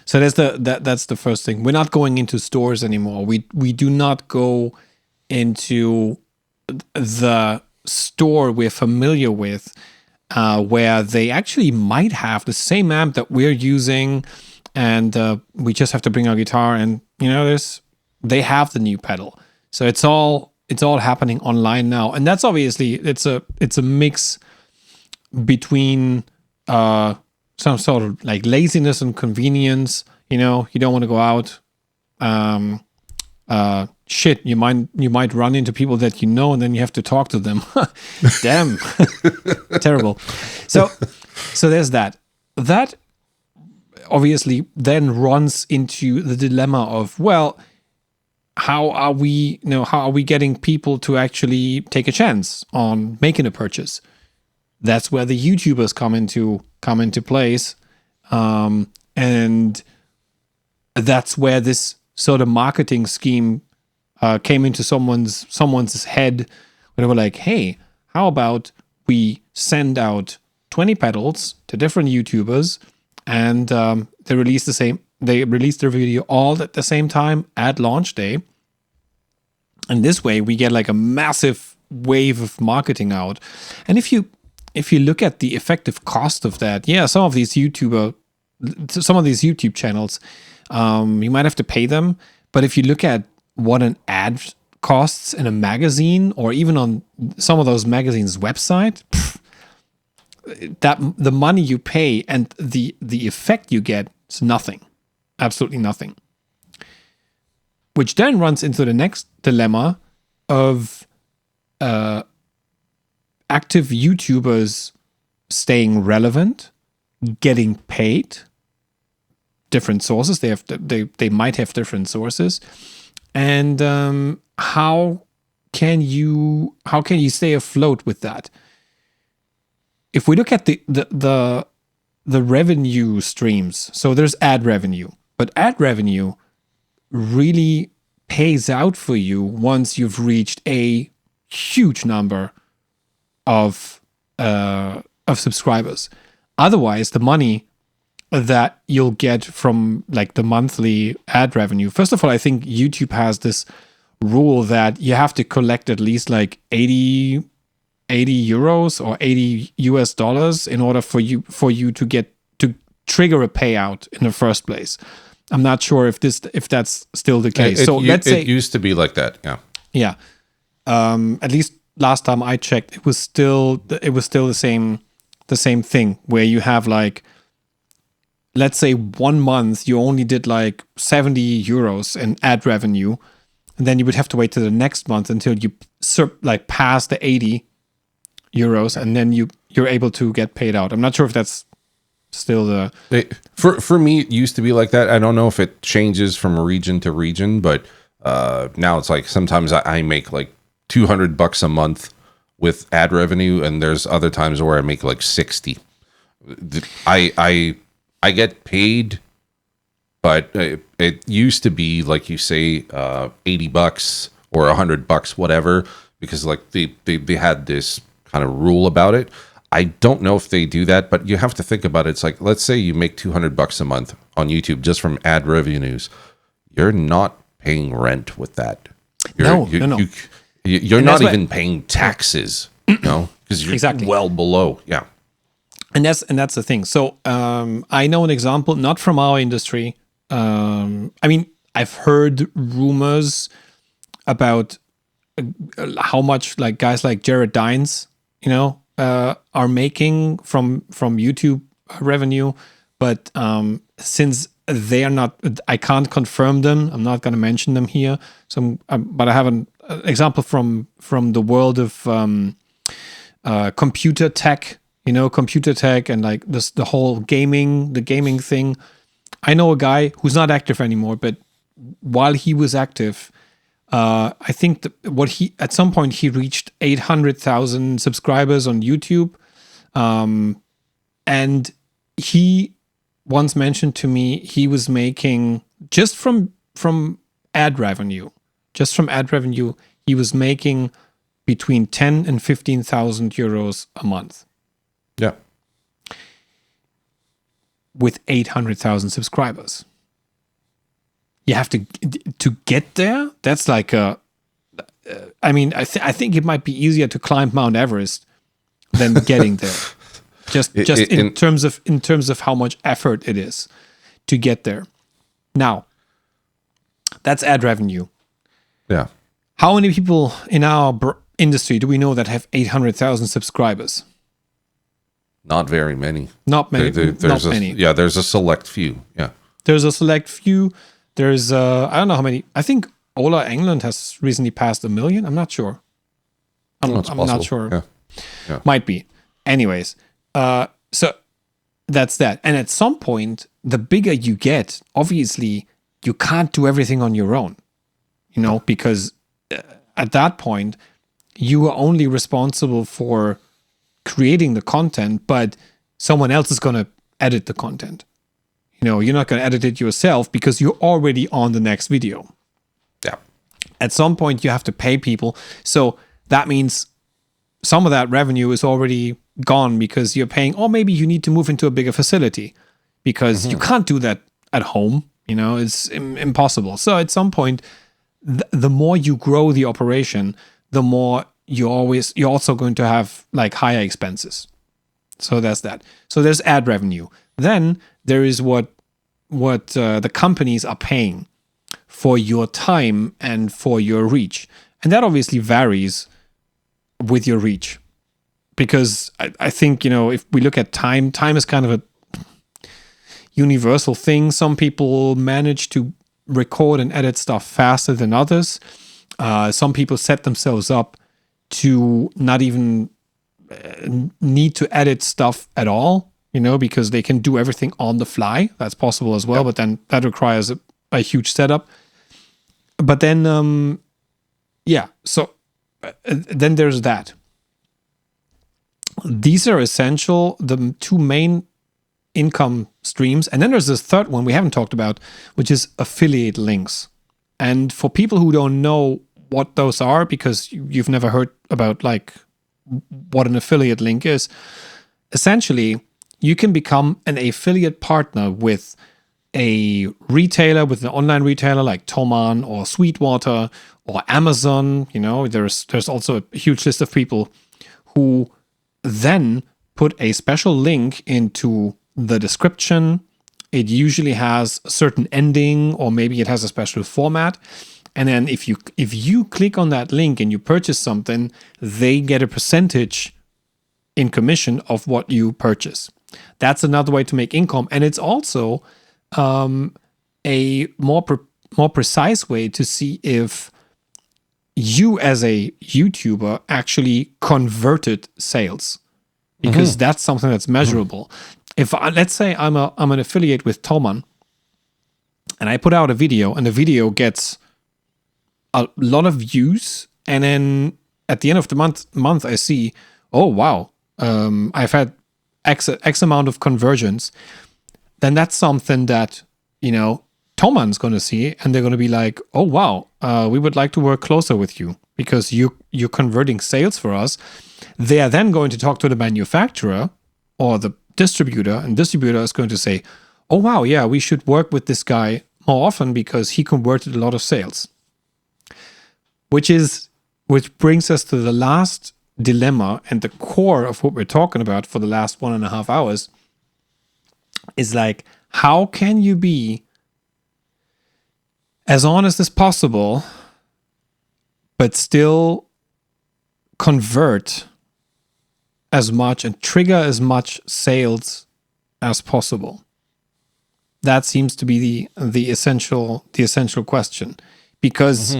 So that's the first thing. We're not going into stores anymore. We do not go into the store we're familiar with, where they actually might have the same amp that we're using, and we just have to bring our guitar, and they have the new pedal. So it's all happening online now, and that's obviously it's a mix between some sort of like laziness and convenience. You don't want to go out. Shit, you might run into people that and then you have to talk to them. Damn, terrible. So there's that. That obviously then runs into the dilemma of, well, how are we getting people to actually take a chance on making a purchase? That's where the YouTubers come into place, and that's where this sort of marketing scheme came into someone's head, where they were like, "Hey, how about we send out 20 pedals to different YouTubers, and they release their video all at the same time at launch day, and this way we get like a massive wave of marketing out." And if you look at the effective cost of that, some of these YouTube channels, you might have to pay them. But if you look at what an ad costs in a magazine, or even on some of those magazines' website, that the money you pay and the effect you get is nothing, absolutely nothing. Which then runs into the next dilemma of active YouTubers staying relevant, getting paid. Different sources. They might have different sources, and how can you stay afloat with that? If we look at the revenue streams, so there's ad revenue, but ad revenue really pays out for you once you've reached a huge number of subscribers. Otherwise, the money that you'll get from like the monthly ad revenue. First of all, I think YouTube has this rule that you have to collect at least like 80 euros or $80 in order for you to get to trigger a payout in the first place. I'm not sure if that's still the case. Let's say it used to be like that. Yeah. Yeah. At least last time I checked, it was still the same thing, where you have like, let's say 1 month you only did like 70 euros in ad revenue, and then you would have to wait till the next month until you pass the 80 euros, and then you're able to get paid out. I'm not sure if that's still the for me, it used to be like that. I don't know if it changes from region to region, but now it's like sometimes I make like $200 a month with ad revenue, and there's other times where I make like 60. I get paid, but it used to be like you say, $80 or $100, whatever, because like they had this kind of rule about it. I don't know if they do that, but you have to think about it. It's like, let's say you make $200 a month on YouTube just from ad revenues. You're not paying rent with that. No. You're not even paying taxes, because you're Exactly. well below. Yeah. And that's the thing. So I know an example, not from our industry. I mean, I've heard rumors about how much like guys like Jared Dines, are making from YouTube revenue, but since they are not, I can't confirm them. I'm not going to mention them here. So, but I have an example from the world of computer tech. Computer tech and like this, the whole the gaming thing. I know a guy who's not active anymore, but while he was active, I think at some point he reached 800,000 subscribers on YouTube, and he once mentioned to me he was making just from ad revenue, he was making between 10 and 15,000 euros a month. Yeah. With 800,000 subscribers. You have to get there. That's like I think it might be easier to climb Mount Everest than getting there. Just in terms of how much effort it is to get there. Now, that's ad revenue. Yeah. How many people in our industry do we know that have 800,000 subscribers? Not very many. Not many. There's many. Yeah, there's a select few. Yeah. There's a select few. There's I don't know how many. I think Ola England has recently passed 1 million. I'm not sure. I'm not sure. Yeah. Might be. Anyways, so that's that. And at some point, the bigger you get, obviously, you can't do everything on your own. Because at that point, you are only responsible for creating the content, but someone else is going to edit the content. You're not going to edit it yourself because you're already on the next video. Yeah. At some point, you have to pay people. So that means some of that revenue is already gone because you're paying, or maybe you need to move into a bigger facility because you can't do that at home. It's impossible. So at some point, the more you grow the operation, the more you're also going to have like higher expenses. So that's that. So there's ad revenue. Then there is what the companies are paying for your time and for your reach. And that obviously varies with your reach. Because I think, if we look at time is kind of a universal thing. Some people manage to record and edit stuff faster than others. Some people set themselves up to not even need to edit stuff at all, because they can do everything on the fly. That's possible as well, but then that requires a huge setup. But then, so then there's that. These are essential, the two main income streams. And then there's this third one we haven't talked about, which is affiliate links. And for people who don't know what those are, because you've never heard about like what an affiliate link is, essentially you can become an affiliate partner with a retailer, with an online retailer like Thomann or Sweetwater or Amazon. There's also a huge list of people who then put a special link into the description. It usually has a certain ending, or maybe it has a special format. And then if you click on that link and you purchase something, they get a percentage in commission of what you purchase. That's another way to make income. And it's also a more precise way to see if you as a YouTuber actually converted sales, because that's something that's measurable. let's say I'm an affiliate with Toman, and I put out a video, and the video gets a lot of views, and then at the end of the month I see, oh wow, I've had X amount of conversions. Then that's something that, Toman's going to see, and they're going to be like, oh wow, we would like to work closer with you because you're converting sales for us. They are then going to talk to the manufacturer or the distributor, and distributor is going to say, oh wow, yeah, we should work with this guy more often because he converted a lot of sales. Which brings us to the last dilemma and the core of what we're talking about for the last 1.5 hours is like, how can you be as honest as possible, but still convert as much and trigger as much sales as possible? That seems to be the essential question, because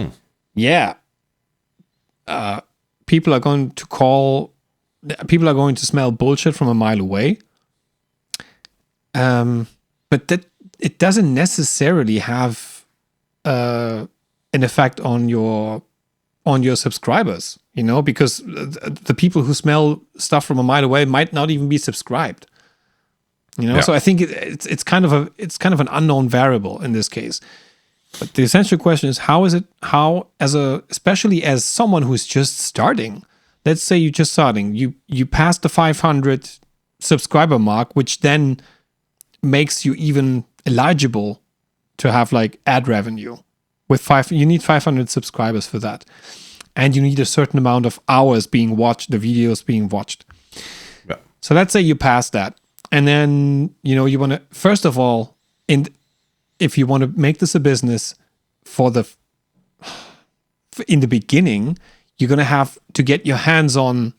people are going to smell bullshit from a mile away. But that it doesn't necessarily have an effect on your subscribers, because the people who smell stuff from a mile away might not even be subscribed. So I think it's kind of an unknown variable in this case. But the essential question is, especially as someone who's just starting, let's say you're just starting, you pass the 500 subscriber mark, which then makes you even eligible to have like ad revenue. You need 500 subscribers for that. And you need a certain amount of hours being watched, the videos being watched. Yeah. So let's say you pass that. And then, you want to, first of all, if you want to make this a business in the beginning, you're going to have to get your hands on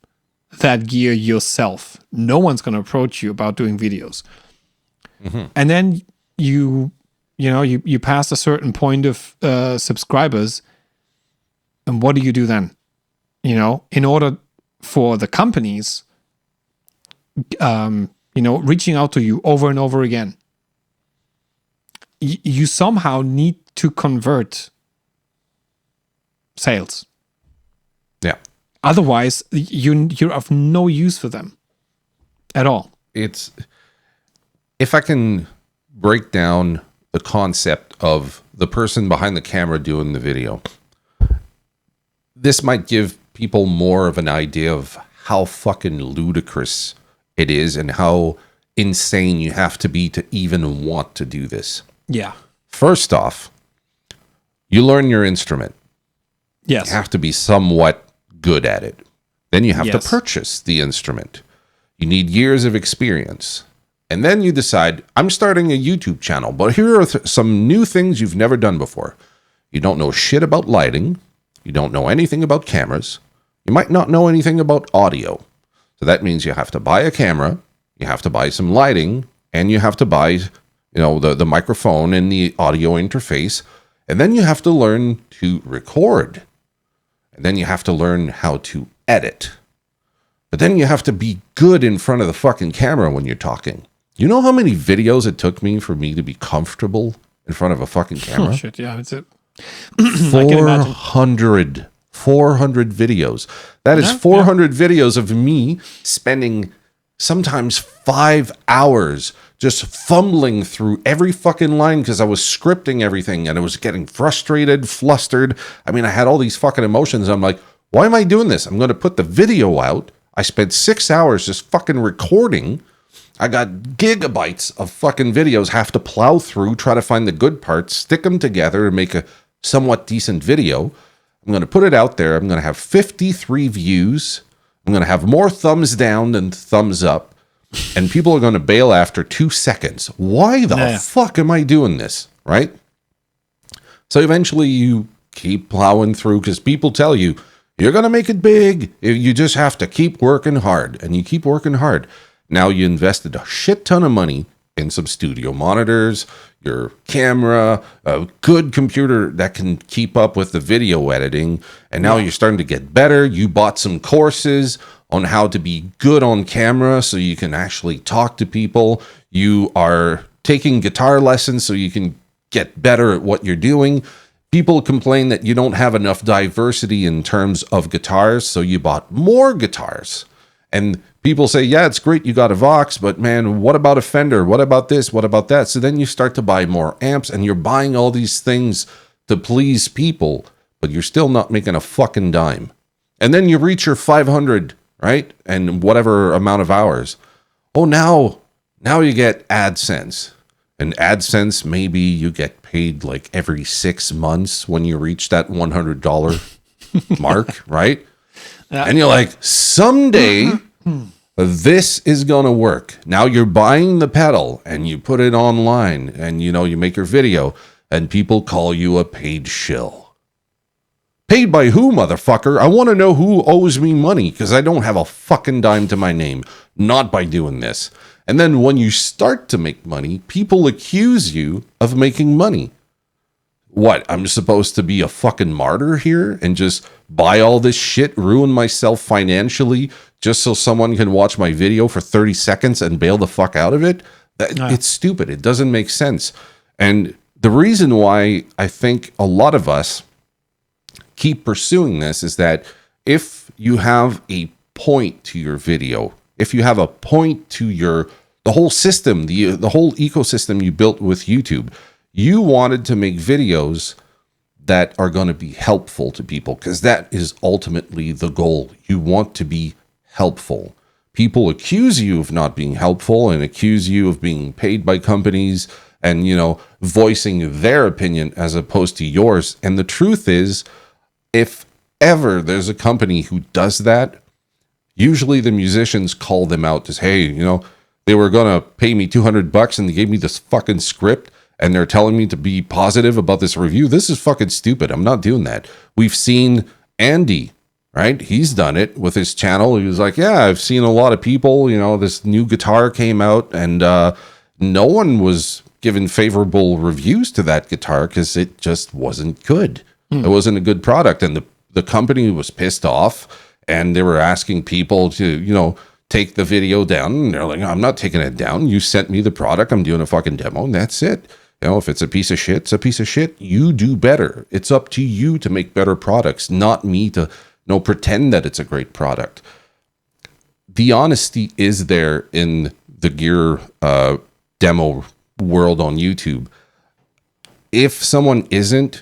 that gear yourself. No one's going to approach you about doing videos. Mm-hmm. And then you pass a certain point of subscribers. And what do you do then? In order for the companies, reaching out to you over and over again, you somehow need to convert sales. Yeah. Otherwise, you're of no use for them at all. If I can break down the concept of the person behind the camera doing the video, this might give people more of an idea of how fucking ludicrous it is and how insane you have to be to even want to do this. Yeah. First off, you learn your instrument. Yes. You have to be somewhat good at it. Then you have to purchase the instrument. You need years of experience. And then you decide, I'm starting a YouTube channel, but here are some new things you've never done before. You don't know shit about lighting. You don't know anything about cameras. You might not know anything about audio. So that means you have to buy a camera, you have to buy some lighting, and you have to buy, the microphone and the audio interface. And then you have to learn to record. And then you have to learn how to edit. But then you have to be good in front of the fucking camera when you're talking. You know how many videos it took me for me to be comfortable in front of a fucking camera? Oh, shit, yeah, that's it. 400 videos. That is 400 videos of me spending sometimes 5 hours just fumbling through every fucking line because I was scripting everything and I was getting frustrated, flustered. I mean, I had all these fucking emotions. I'm like, why am I doing this? I'm going to put the video out. I spent 6 hours just fucking recording. I got gigabytes of fucking videos, have to plow through, try to find the good parts, stick them together and make a somewhat decent video. I'm going to put it out there. I'm going to have 53 views. I'm going to have more thumbs down than thumbs up. And people are going to bail after 2 seconds. Why the fuck am I doing this? Right? So eventually you keep plowing through because people tell you, you're going to make it big. You just have to keep working hard. And you keep working hard. Now you invested a shit ton of money in some studio monitors, your camera, a good computer that can keep up with the video editing. And now you're starting to get better. You bought some courses on how to be good on camera so you can actually talk to people. You are taking guitar lessons so you can get better at what you're doing. People complain that you don't have enough diversity in terms of guitars, so you bought more guitars. And people say, yeah, it's great you got a Vox, but man, what about a Fender? What about this? What about that? So then you start to buy more amps, and you're buying all these things to please people, but you're still not making a fucking dime. And then you reach your 500, right? And whatever amount of hours. Oh, now you get AdSense. And AdSense, maybe you get paid like every 6 months when you reach that $100 mark, right? Yeah. And you're like, someday this is going to work. Now you're buying the pedal and you put it online and, you make your video and people call you a paid shill. Paid by who, motherfucker? I want to know who owes me money because I don't have a fucking dime to my name. Not by doing this. And then when you start to make money, people accuse you of making money. What, I'm supposed to be a fucking martyr here and just buy all this shit, ruin myself financially just so someone can watch my video for 30 seconds and bail the fuck out of it? It's stupid. It doesn't make sense. And the reason why I think a lot of us keep pursuing this is that if you have a point to your video, if you have a point to the whole system, the whole ecosystem you built with YouTube, you wanted to make videos that are going to be helpful to people because that is ultimately the goal. You want to be helpful. People accuse you of not being helpful and accuse you of being paid by companies and, voicing their opinion as opposed to yours. And the truth is, if ever there's a company who does that, usually the musicians call them out as, hey, they were going to pay me $200 and they gave me this fucking script and they're telling me to be positive about this review. This is fucking stupid. I'm not doing that. We've seen Andy, right? He's done it with his channel. He was like, yeah, I've seen a lot of people, this new guitar came out and no one was given favorable reviews to that guitar because it just wasn't good. It wasn't a good product. And the company was pissed off and they were asking people to, take the video down. And they're like, I'm not taking it down. You sent me the product. I'm doing a fucking demo and that's it. If it's a piece of shit, it's a piece of shit. You do better. It's up to you to make better products, not me to pretend that it's a great product. The honesty is there in the gear demo world on YouTube. If someone isn't,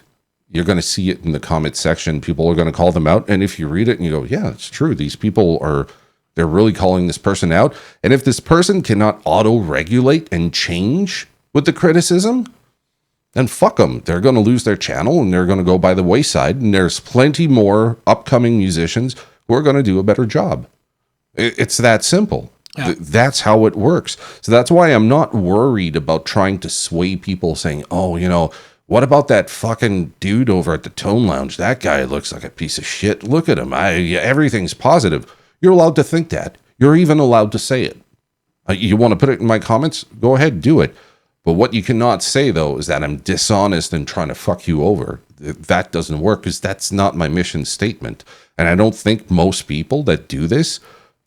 you're going to see it in the comment section. People are going to call them out. And if you read it and you go, yeah, it's true. These people they're really calling this person out. And if this person cannot auto-regulate and change with the criticism, then fuck them. They're going to lose their channel and they're going to go by the wayside. And there's plenty more upcoming musicians who are going to do a better job. It's that simple. Yeah. That's how it works. So that's why I'm not worried about trying to sway people saying, oh, what about that fucking dude over at the Tone Lounge? That guy looks like a piece of shit. Look at him. Everything's positive. You're allowed to think that. You're even allowed to say it. You want to put it in my comments? Go ahead, do it. But what you cannot say, though, is that I'm dishonest and trying to fuck you over. That doesn't work because that's not my mission statement. And I don't think most people that do this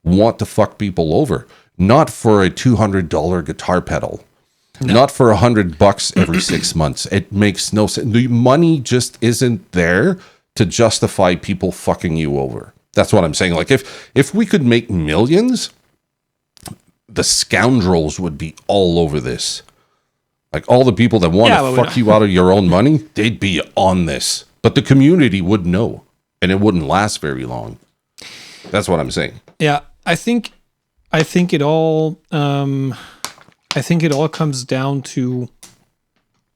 want to fuck people over. Not for a $200 guitar pedal. No. Not for $100 every 6 months. It makes no sense. The money just isn't there to justify people fucking you over. That's what I'm saying. Like if we could make millions, the scoundrels would be all over this. Like all the people that want to fuck you out of your own money, they'd be on this. But the community would know, and it wouldn't last very long. That's what I'm saying. Yeah, I think it all. I think it all comes down to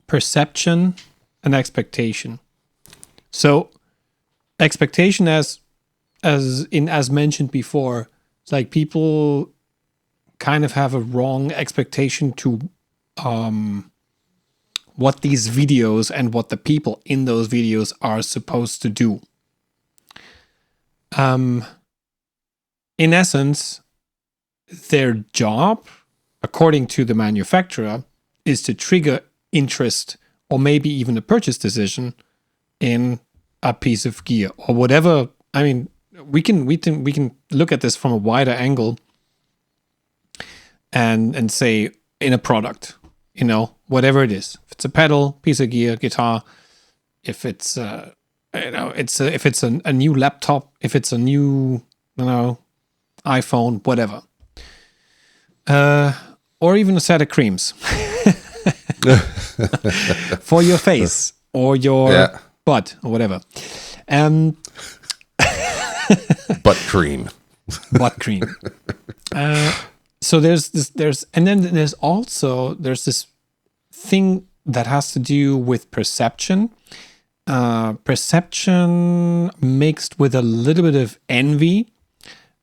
perception and expectation. So, expectation, as mentioned before, it's like people kind of have a wrong expectation to what these videos and what the people in those videos are supposed to do. In essence, their job, according to the manufacturer, is to trigger interest or maybe even a purchase decision in a piece of gear or whatever. I mean, we can look at this from a wider angle and say in a product, whatever it is. If it's a pedal, piece of gear, guitar, if it's if it's a new laptop, if it's a new iPhone, whatever, or even a set of creams for your face or your butt or whatever. Butt cream. Butt cream. So there's this, and then there's this thing that has to do with perception. Perception mixed with a little bit of envy.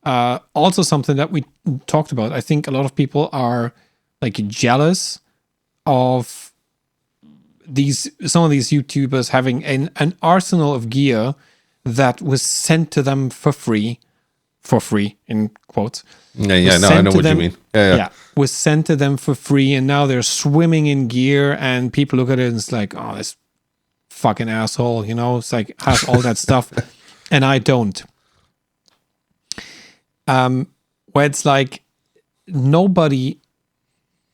Also something that we talked about. I think a lot of people are like jealous of some of these YouTubers having an arsenal of gear that was sent to them for free in quotes. Yeah, no, I know what you mean. Yeah, was sent to them for free, and now they're swimming in gear, and people look at it and it's like, oh, this fucking asshole, it's like has all that stuff, and I don't. Where it's like nobody,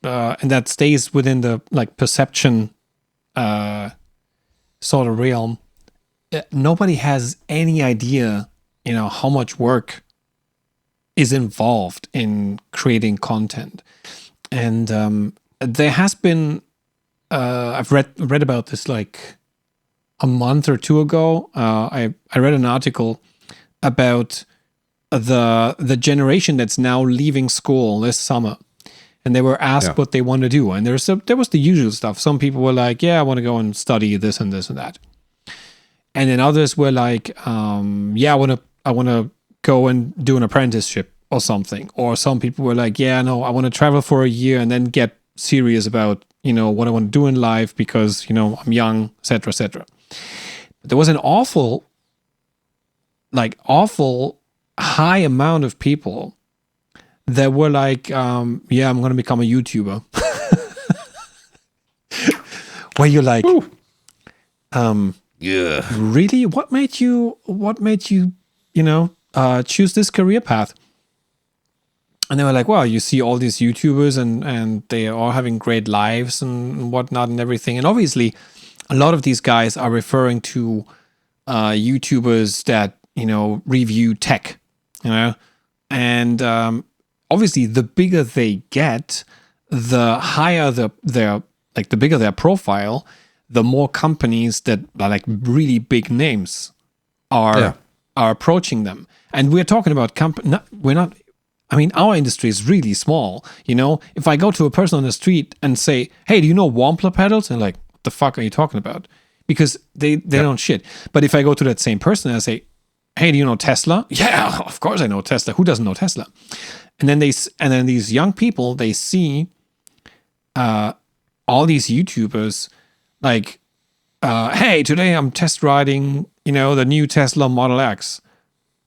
and that stays within the like perception sort of realm. Nobody has any idea, how much work is involved in creating content. And there has been, I've read about this like a month or two ago. I read an article about the generation that's now leaving school this summer. And they were asked what they want to do. And there was the usual stuff. Some people were like, yeah, I want to go and study this and this and that. And then others were like, yeah, I want to go and do an apprenticeship or something. Or some people were like, yeah, no, I want to travel for a year and then get serious about, what I want to do in life because, I'm young, etc., etc. But there was an awful high amount of people that were like, yeah, I'm going to become a YouTuber. Where you're like, yeah, really? What made you, choose this career path? And they were like, well, you see all these YouTubers and they are all having great lives and whatnot and everything. And obviously, a lot of these guys are referring to YouTubers that, review tech, and obviously the bigger they get, the higher the bigger their profile, the more companies that are like really big names are approaching them. And we're talking about our industry is really small. If I go to a person on the street and say, hey, do you know Wampler pedals? And like, what the fuck are you talking about? Because they don't shit. But if I go to that same person and I say, hey, do you know Tesla? Yeah, of course I know Tesla. Who doesn't know Tesla? And then these young people, they see all these YouTubers like, hey, today I'm test riding, the new Tesla Model X.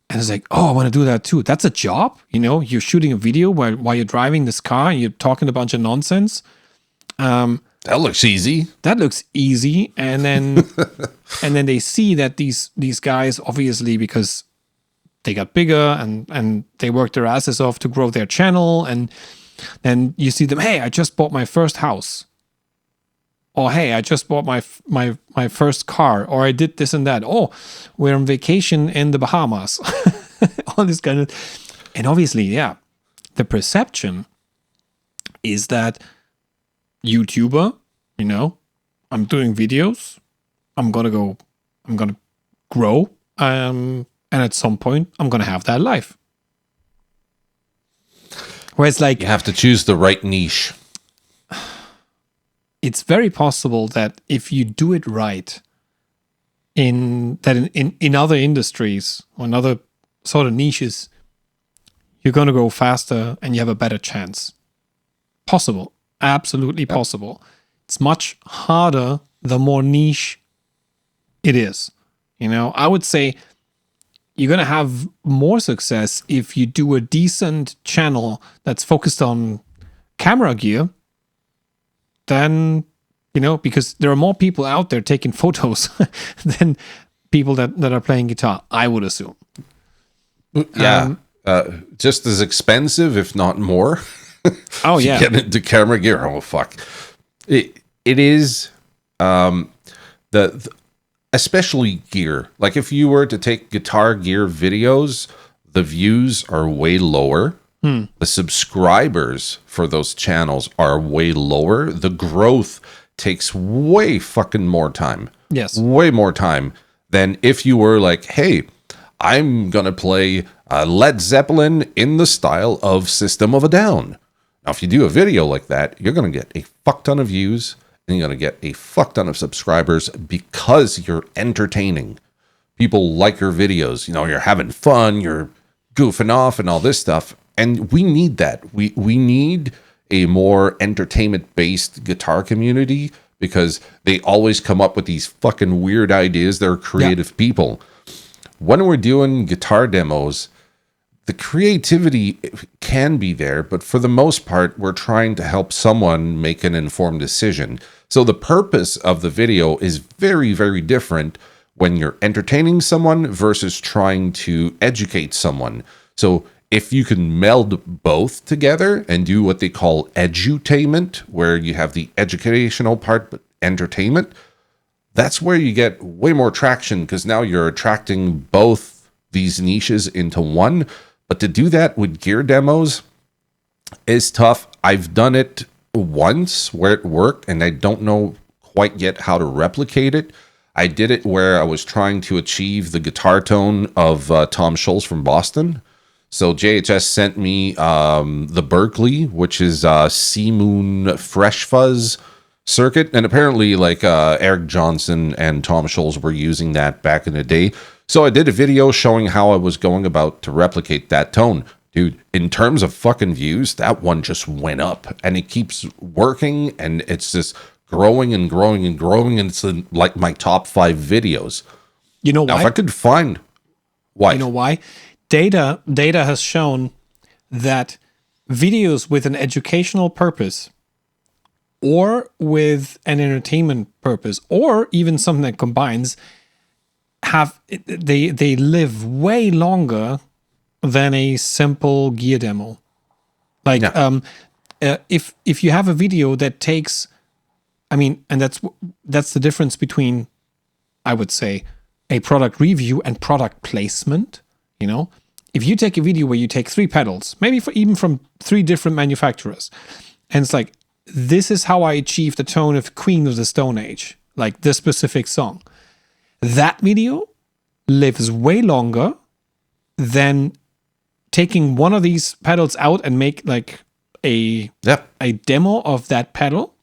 And it's like, oh, I want to do that too. That's a job, You're shooting a video while you're driving this car and you're talking a bunch of nonsense. That looks easy. That looks easy. And then they see that these guys, obviously, because they got bigger and they worked their asses off to grow their channel. And then you see them, hey, I just bought my first house. Or, hey, I just bought my first car. Or I did this and that. Oh, we're on vacation in the Bahamas. All this kind of... And obviously, yeah, the perception is that YouTuber, I'm doing videos. I'm going to grow. And at some point, I'm going to have that life. Where it's like... You have to choose the right niche. It's very possible that if you do it right in other industries or in other sort of niches, you're going to go faster and you have a better chance. Possible. Absolutely possible. It's much harder the more niche it is. I would say you're going to have more success if you do a decent channel that's focused on camera gear. Then, because there are more people out there taking photos than people that are playing guitar, I would assume. Yeah. Just as expensive, if not more. Oh, yeah. Get into camera gear. Oh, fuck. It is the especially gear. Like if you were to take guitar gear videos, the views are way lower. The subscribers for those channels are way lower. The growth takes way fucking more time. Yes. Way more time than if you were like, hey, I'm going to play Led Zeppelin in the style of System of a Down. Now, if you do a video like that, you're going to get a fuck ton of views and you're going to get a fuck ton of subscribers because you're entertaining. People like your videos. You know, you're having fun, you're goofing off and all this stuff. And we need that. We need a more entertainment-based guitar community because they always come up with these fucking weird ideas. They're creative people. When we're doing guitar demos, the creativity can be there, but for the most part, we're trying to help someone make an informed decision. So the purpose of the video is very, very different when you're entertaining someone versus trying to educate someone. So if you can meld both together and do what they call edutainment, where you have the educational part but entertainment, that's where you get way more traction because now you're attracting both these niches into one. But to do that with gear demos is tough. I've done it once where it worked, and I don't know quite yet how to replicate it. I did it where I was trying to achieve the guitar tone of Tom Scholz from Boston. So JHS sent me the Berkeley, which is Sea Moon Fresh Fuzz circuit. And apparently like Eric Johnson and Tom Scholz were using that back in the day. So I did a video showing how I was going about to replicate that tone. Dude, in terms of fucking views, that one just went up. And it keeps working, and it's just growing and growing and growing. And it's like my top 5 videos. You know why? Now, if I could find... Why? You know why? Data has shown that videos with an educational purpose or with an entertainment purpose or even something that combines they live way longer than a simple gear demo. Like if you have a video that takes, I mean, and that's the difference between, I would say, a product review and product placement. You know, if you take a video where you take 3 pedals, maybe even from 3 different manufacturers, and it's like, this is how I achieved the tone of Queen of the Stone Age, like this specific song. That video lives way longer than taking one of these pedals out and make like a demo of that pedal,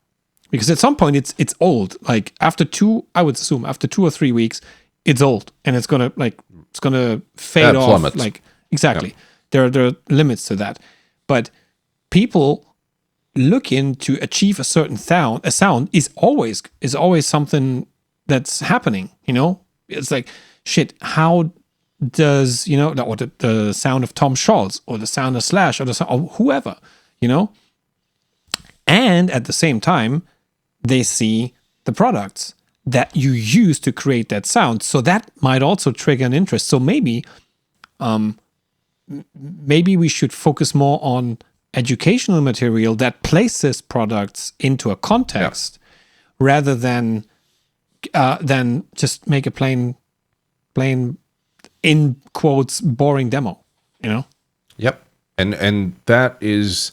because at some point it's old. Like after 2 or 3 weeks, it's old and it's gonna fade off. Plummets. Like exactly, there are limits to that. But people looking to achieve a certain sound. A sound is always something that's happening. You know, it's like shit. How does or the sound of Tom Scholz or the sound of Slash or the sound of whoever, you know? And at the same time, they see the products that you use to create that sound. So that might also trigger an interest. So maybe we should focus more on educational material that places products into a context rather than just make a plain in quotes boring demo, you know? Yep. And that is,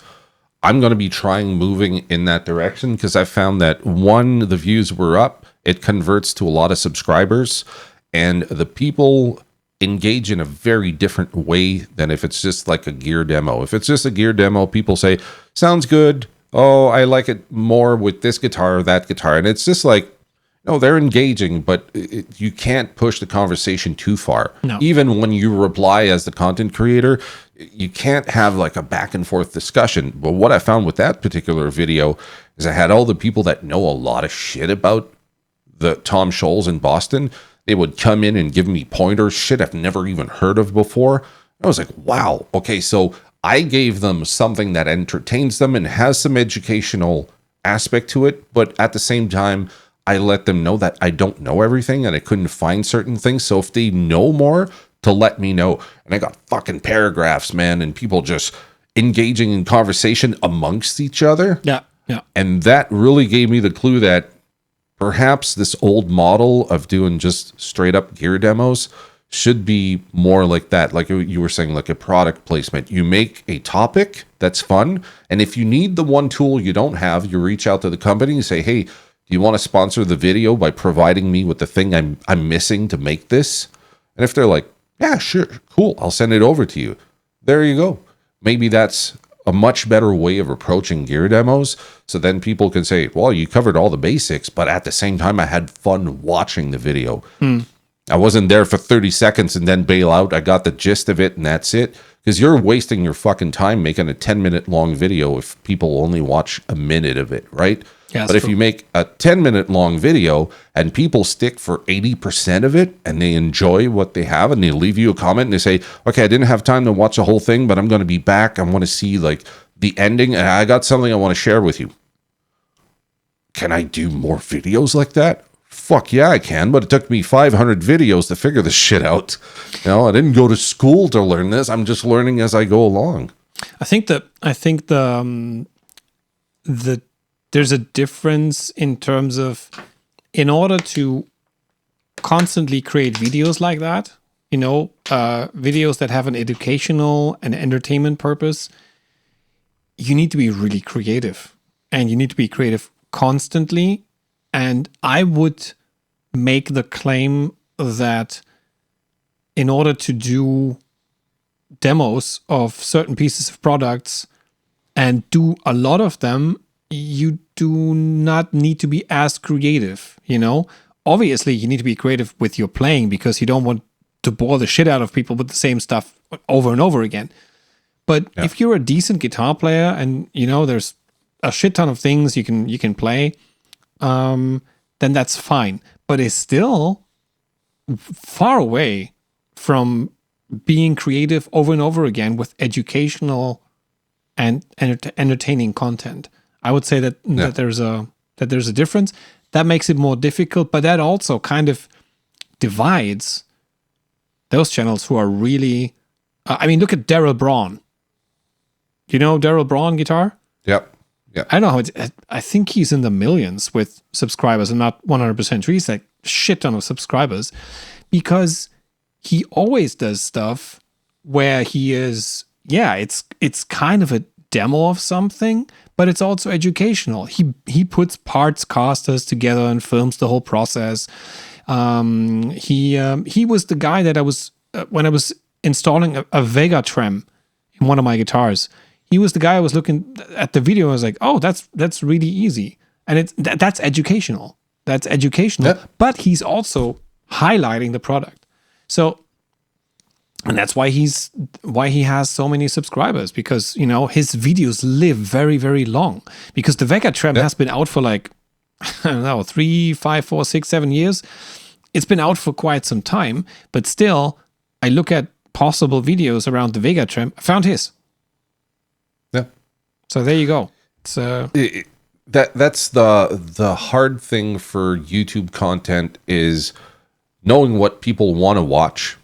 I'm going to be trying moving in that direction because I found that the views were up, it converts to a lot of subscribers, and the people engage in a very different way than if it's just like a gear demo. If it's just a gear demo, people say, sounds good. Oh, I like it more with this guitar or that guitar. And it's just like, no, they're engaging, but you can't push the conversation too far. No. Even when you reply as the content creator, you can't have like a back and forth discussion. But what I found with that particular video is I had all the people that know a lot of shit about the Tom Scholz in Boston. They would come in and give me pointers, shit I've never even heard of before. I was like, wow, okay, so I gave them something that entertains them and has some educational aspect to it, but at the same time, I let them know that I don't know everything and I couldn't find certain things. So if they know more, to let me know. And I got fucking paragraphs, man, and people just engaging in conversation amongst each other. Yeah. Yeah. And that really gave me the clue that perhaps this old model of doing just straight up gear demos should be more like that. Like you were saying, like a product placement. You make a topic that's fun. And if you need the one tool you don't have, you reach out to the company and say, hey, do you want to sponsor the video by providing me with the thing I'm missing to make this? And if they're like, yeah, sure, cool, I'll send it over to you. There you go. Maybe that's a much better way of approaching gear demos. So then people can say, well, you covered all the basics, but at the same time, I had fun watching the video. I wasn't there for 30 seconds and then bail out. I got the gist of it and that's it. Because you're wasting your fucking time making a 10-minute long video if people only watch a minute of it, right? Yeah, but if you make a 10-minute long video and people stick for 80% of it and they enjoy what they have and they leave you a comment and they say, okay, I didn't have time to watch the whole thing, but I'm going to be back. I want to see like the ending and I got something I want to share with you. Can I do more videos like that? Fuck yeah, I can, but it took me 500 videos to figure this shit out. You know, I didn't go to school to learn this. I'm just learning as I go along. I think there's a difference in terms of, in order to constantly create videos like that, videos that have an educational and entertainment purpose, you need to be really creative, and you need to be creative constantly. And I would make the claim that in order to do demos of certain pieces of products and do a lot of them, you do not need to be as creative, Obviously, you need to be creative with your playing because you don't want to bore the shit out of people with the same stuff over and over again. But if you're a decent guitar player and, there's a shit ton of things you can play, then that's fine. But it's still far away from being creative over and over again with educational and entertaining content. I would say that there's a difference. That makes it more difficult, but that also kind of divides those channels who are really... look at Daryl Braun. You know Daryl Braun guitar? Yep. I don't know. I think he's in the millions with subscribers. I'm not 100% sure. He's like shit ton of subscribers because he always does stuff where he is, it's kind of a demo of something, but it's also educational. He puts parts casters together and films the whole process. He was the guy that I was when I was installing a Vega trem in one of my guitars. He was the guy I was looking at the video. I was like, oh, that's really easy. And that's educational. That's educational. Yep. But he's also highlighting the product. So, and that's why he has so many subscribers, because, his videos live very, very long. Because the Vega Trem has been out for like, I don't know, 3, 5, 4, 6, 7 years. It's been out for quite some time. But still, I look at possible videos around the Vega Trem. I found his. Yeah. So there you go. That's the hard thing for YouTube content is knowing what people want to watch,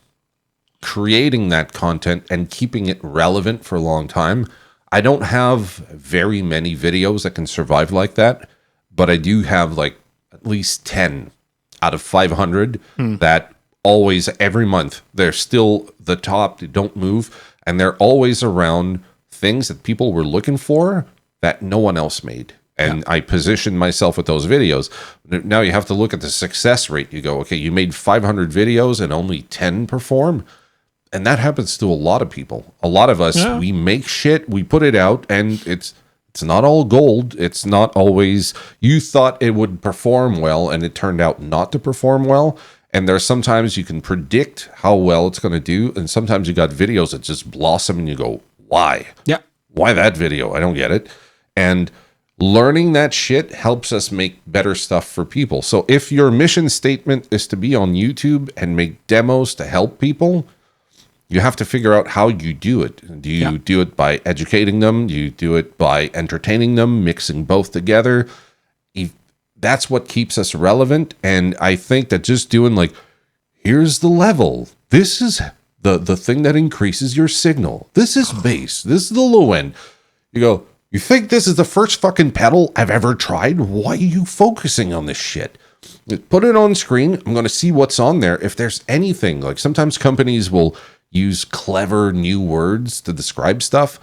creating that content and keeping it relevant for a long time. I don't have very many videos that can survive like that, but I do have like at least 10 out of 500 that always, every month, they're still the top, they don't move, and they're always around things that people were looking for that no one else made. And I positioned myself with those videos. Now you have to look at the success rate. You go, okay, you made 500 videos and only 10 perform. And that happens to a lot of people. A lot of us, we make shit, we put it out, and it's not all gold. It's not always, you thought it would perform well, and it turned out not to perform well. And there's sometimes you can predict how well it's going to do. And sometimes you got videos that just blossom and you go, why? Yeah. Why that video? I don't get it. And learning that shit helps us make better stuff for people. So if your mission statement is to be on YouTube and make demos to help people, you have to figure out how you do it. Do you do it by educating them? Do you do it by entertaining them, mixing both together? That's what keeps us relevant. And I think that just doing like, here's the level. This is the thing that increases your signal. This is bass. This is the low end. You go, you think this is the first fucking pedal I've ever tried? Why are you focusing on this shit? Put it on screen. I'm going to see what's on there. If there's anything, like sometimes companies will use clever new words to describe stuff.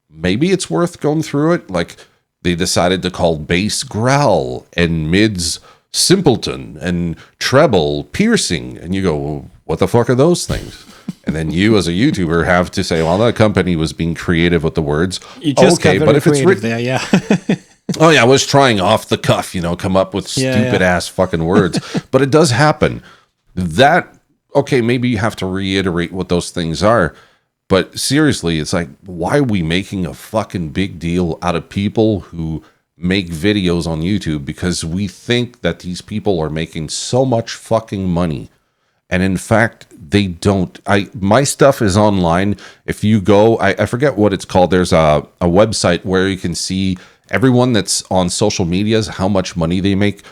Maybe it's worth going through it. Like they decided to call bass growl and mids simpleton and treble piercing. And you go, well, what the fuck are those things? And then you as a YouTuber have to say, well, that company was being creative with the words. You just got very creative there, yeah. Oh yeah, I was trying off the cuff, come up with stupid ass fucking words. But it does happen. Maybe you have to reiterate what those things are. But seriously, it's like, why are we making a fucking big deal out of people who make videos on YouTube? Because we think that these people are making so much fucking money. And in fact, they don't. My stuff is online. If you go, I forget what it's called. There's a website where you can see everyone that's on social medias, how much money they make.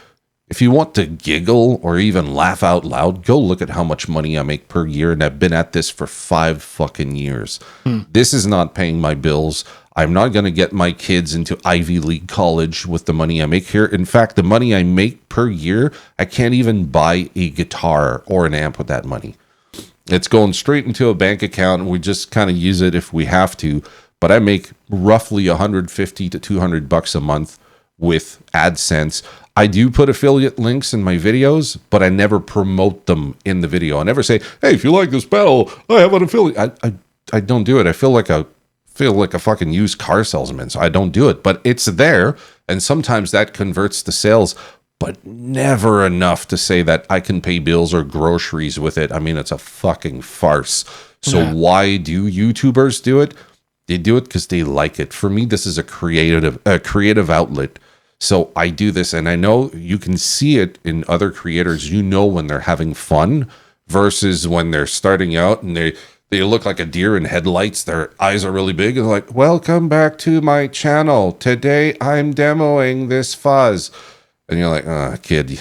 If you want to giggle or even laugh out loud, go look at how much money I make per year. And I've been at this for 5 fucking years. This is not paying my bills. I'm not going to get my kids into Ivy League college with the money I make here. In fact, the money I make per year, I can't even buy a guitar or an amp with that money. It's going straight into a bank account, and we just kind of use it if we have to. But I make roughly $150 to $200 a month with AdSense. I do put affiliate links in my videos, but I never promote them in the video. I never say, hey, if you like this pedal, I have an affiliate. I don't do it. I feel like a fucking used car salesman, so I don't do it. But it's there, and sometimes that converts to sales, but never enough to say that I can pay bills or groceries with it. I mean, it's a fucking farce. So why do YouTubers do it? They do it because they like it. For me, this is a creative outlet. So I do this, and I know you can see it in other creators. When they're having fun versus when they're starting out and they look like a deer in headlights. Their eyes are really big and they're like, welcome back to my channel. Today I'm demoing this fuzz. And you're like, kid,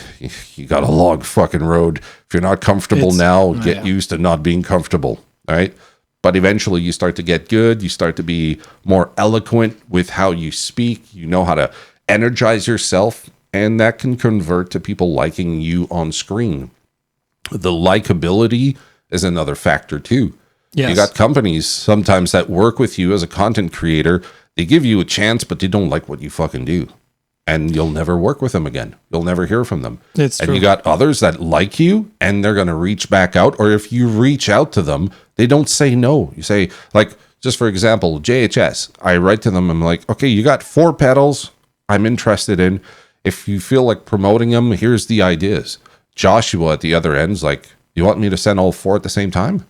you got a long fucking road. If you're not comfortable get used to not being comfortable. All right. But eventually you start to get good. You start to be more eloquent with how you speak. You know how to energize yourself. And that can convert to people liking you on screen. The likability is another factor too. Yes. You got companies sometimes that work with you as a content creator. They give you a chance, but they don't like what you fucking do. And you'll never work with them again. You'll never hear from them. It's true. You got others that like you, and they're going to reach back out. Or if you reach out to them, they don't say no. You say, like, just for example, JHS. I write to them. I'm like, okay, you got 4 pedals I'm interested in. If you feel like promoting them, here's the ideas. Joshua at the other end's like, you want me to send all 4 at the same time?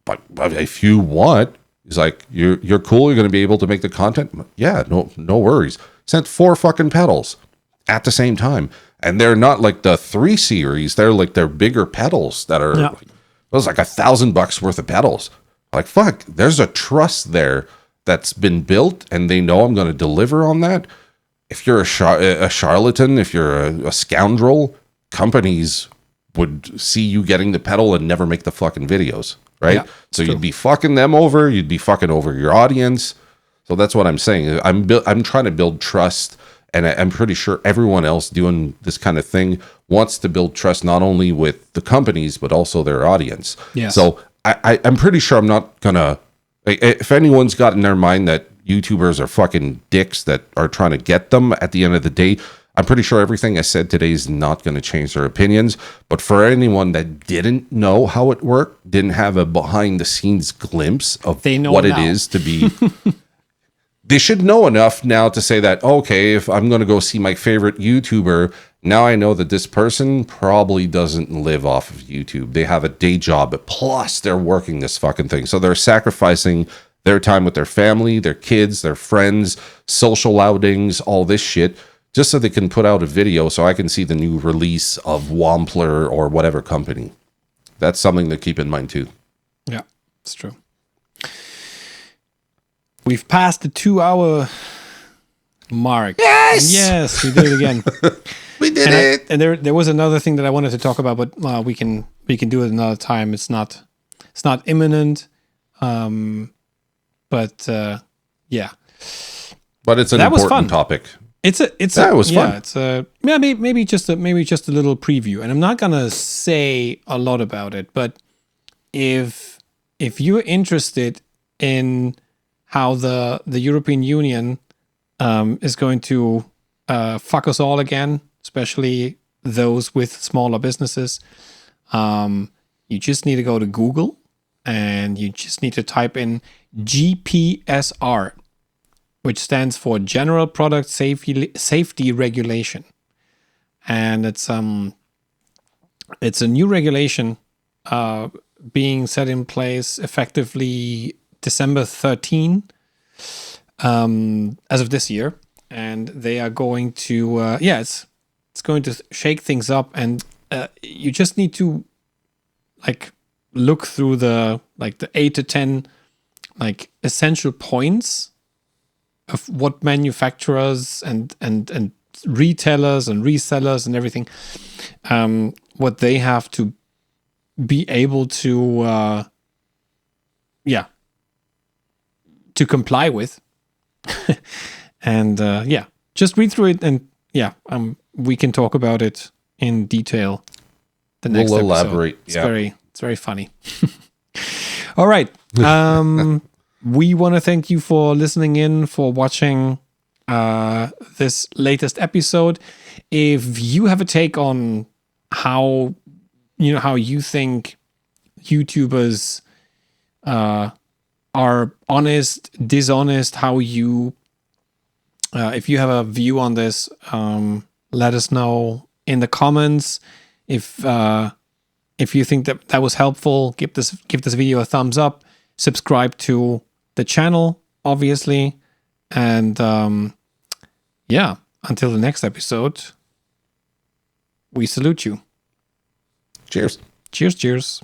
But if you want, he's like, you're cool. You're going to be able to make the content. Yeah, no worries. Sent 4 fucking pedals at the same time, and they're not like the 3 series. They're like their bigger pedals that are. It was like $1,000 worth of pedals. Like fuck, there's a trust there that's been built, and they know I'm going to deliver on that. If you're a charlatan, if you're a scoundrel, companies would see you getting the pedal and never make the fucking videos. Right? Yeah, so you'd be fucking them over. You'd be fucking over your audience. So that's what I'm saying. I'm trying to build trust, and I'm pretty sure everyone else doing this kind of thing wants to build trust not only with the companies, but also their audience. Yes. So I'm pretty sure I'm not going to... If anyone's got in their mind that YouTubers are fucking dicks that are trying to get them at the end of the day, I'm pretty sure everything I said today is not going to change their opinions. But for anyone that didn't know how it worked, didn't have a behind-the-scenes glimpse of what it is to be... They should know enough now to say that, okay, if I'm going to go see my favorite YouTuber, now I know that this person probably doesn't live off of YouTube. They have a day job, plus they're working this fucking thing. So they're sacrificing their time with their family, their kids, their friends, social outings, all this shit, just so they can put out a video so I can see the new release of Wampler or whatever company. That's something to keep in mind too. Yeah, it's true. We've passed the 2-hour mark. Yes, we did it again. We did it. And there was another thing that I wanted to talk about, but we can do it another time. It's not It's not imminent, but yeah. But it's an That was important fun. topic. It was fun. It's maybe just a little preview, and I'm not gonna say a lot about it. But if you're interested in how the European Union is going to fuck us all again, especially those with smaller businesses, you just need to go to Google and you just need to type in GPSR, which stands for General Product Safety Regulation. And it's a new regulation being set in place effectively December 13 as of this year. And they are going to it's going to shake things up, and you just need to look through the 8 to 10 essential points of what manufacturers and retailers and resellers and everything, what they have to be able to to comply with. And just read through it, and we can talk about it in detail the next we'll episode. Elaborate. It's very funny. All right. We want to thank you for listening in, for watching this latest episode. If you have a take on how you think YouTubers are honest, dishonest, how you if you have a view on this, let us know in the comments. If you think that was helpful, give this video a thumbs up. Subscribe to the channel, obviously, and until the next episode, we salute you. Cheers. Cheers.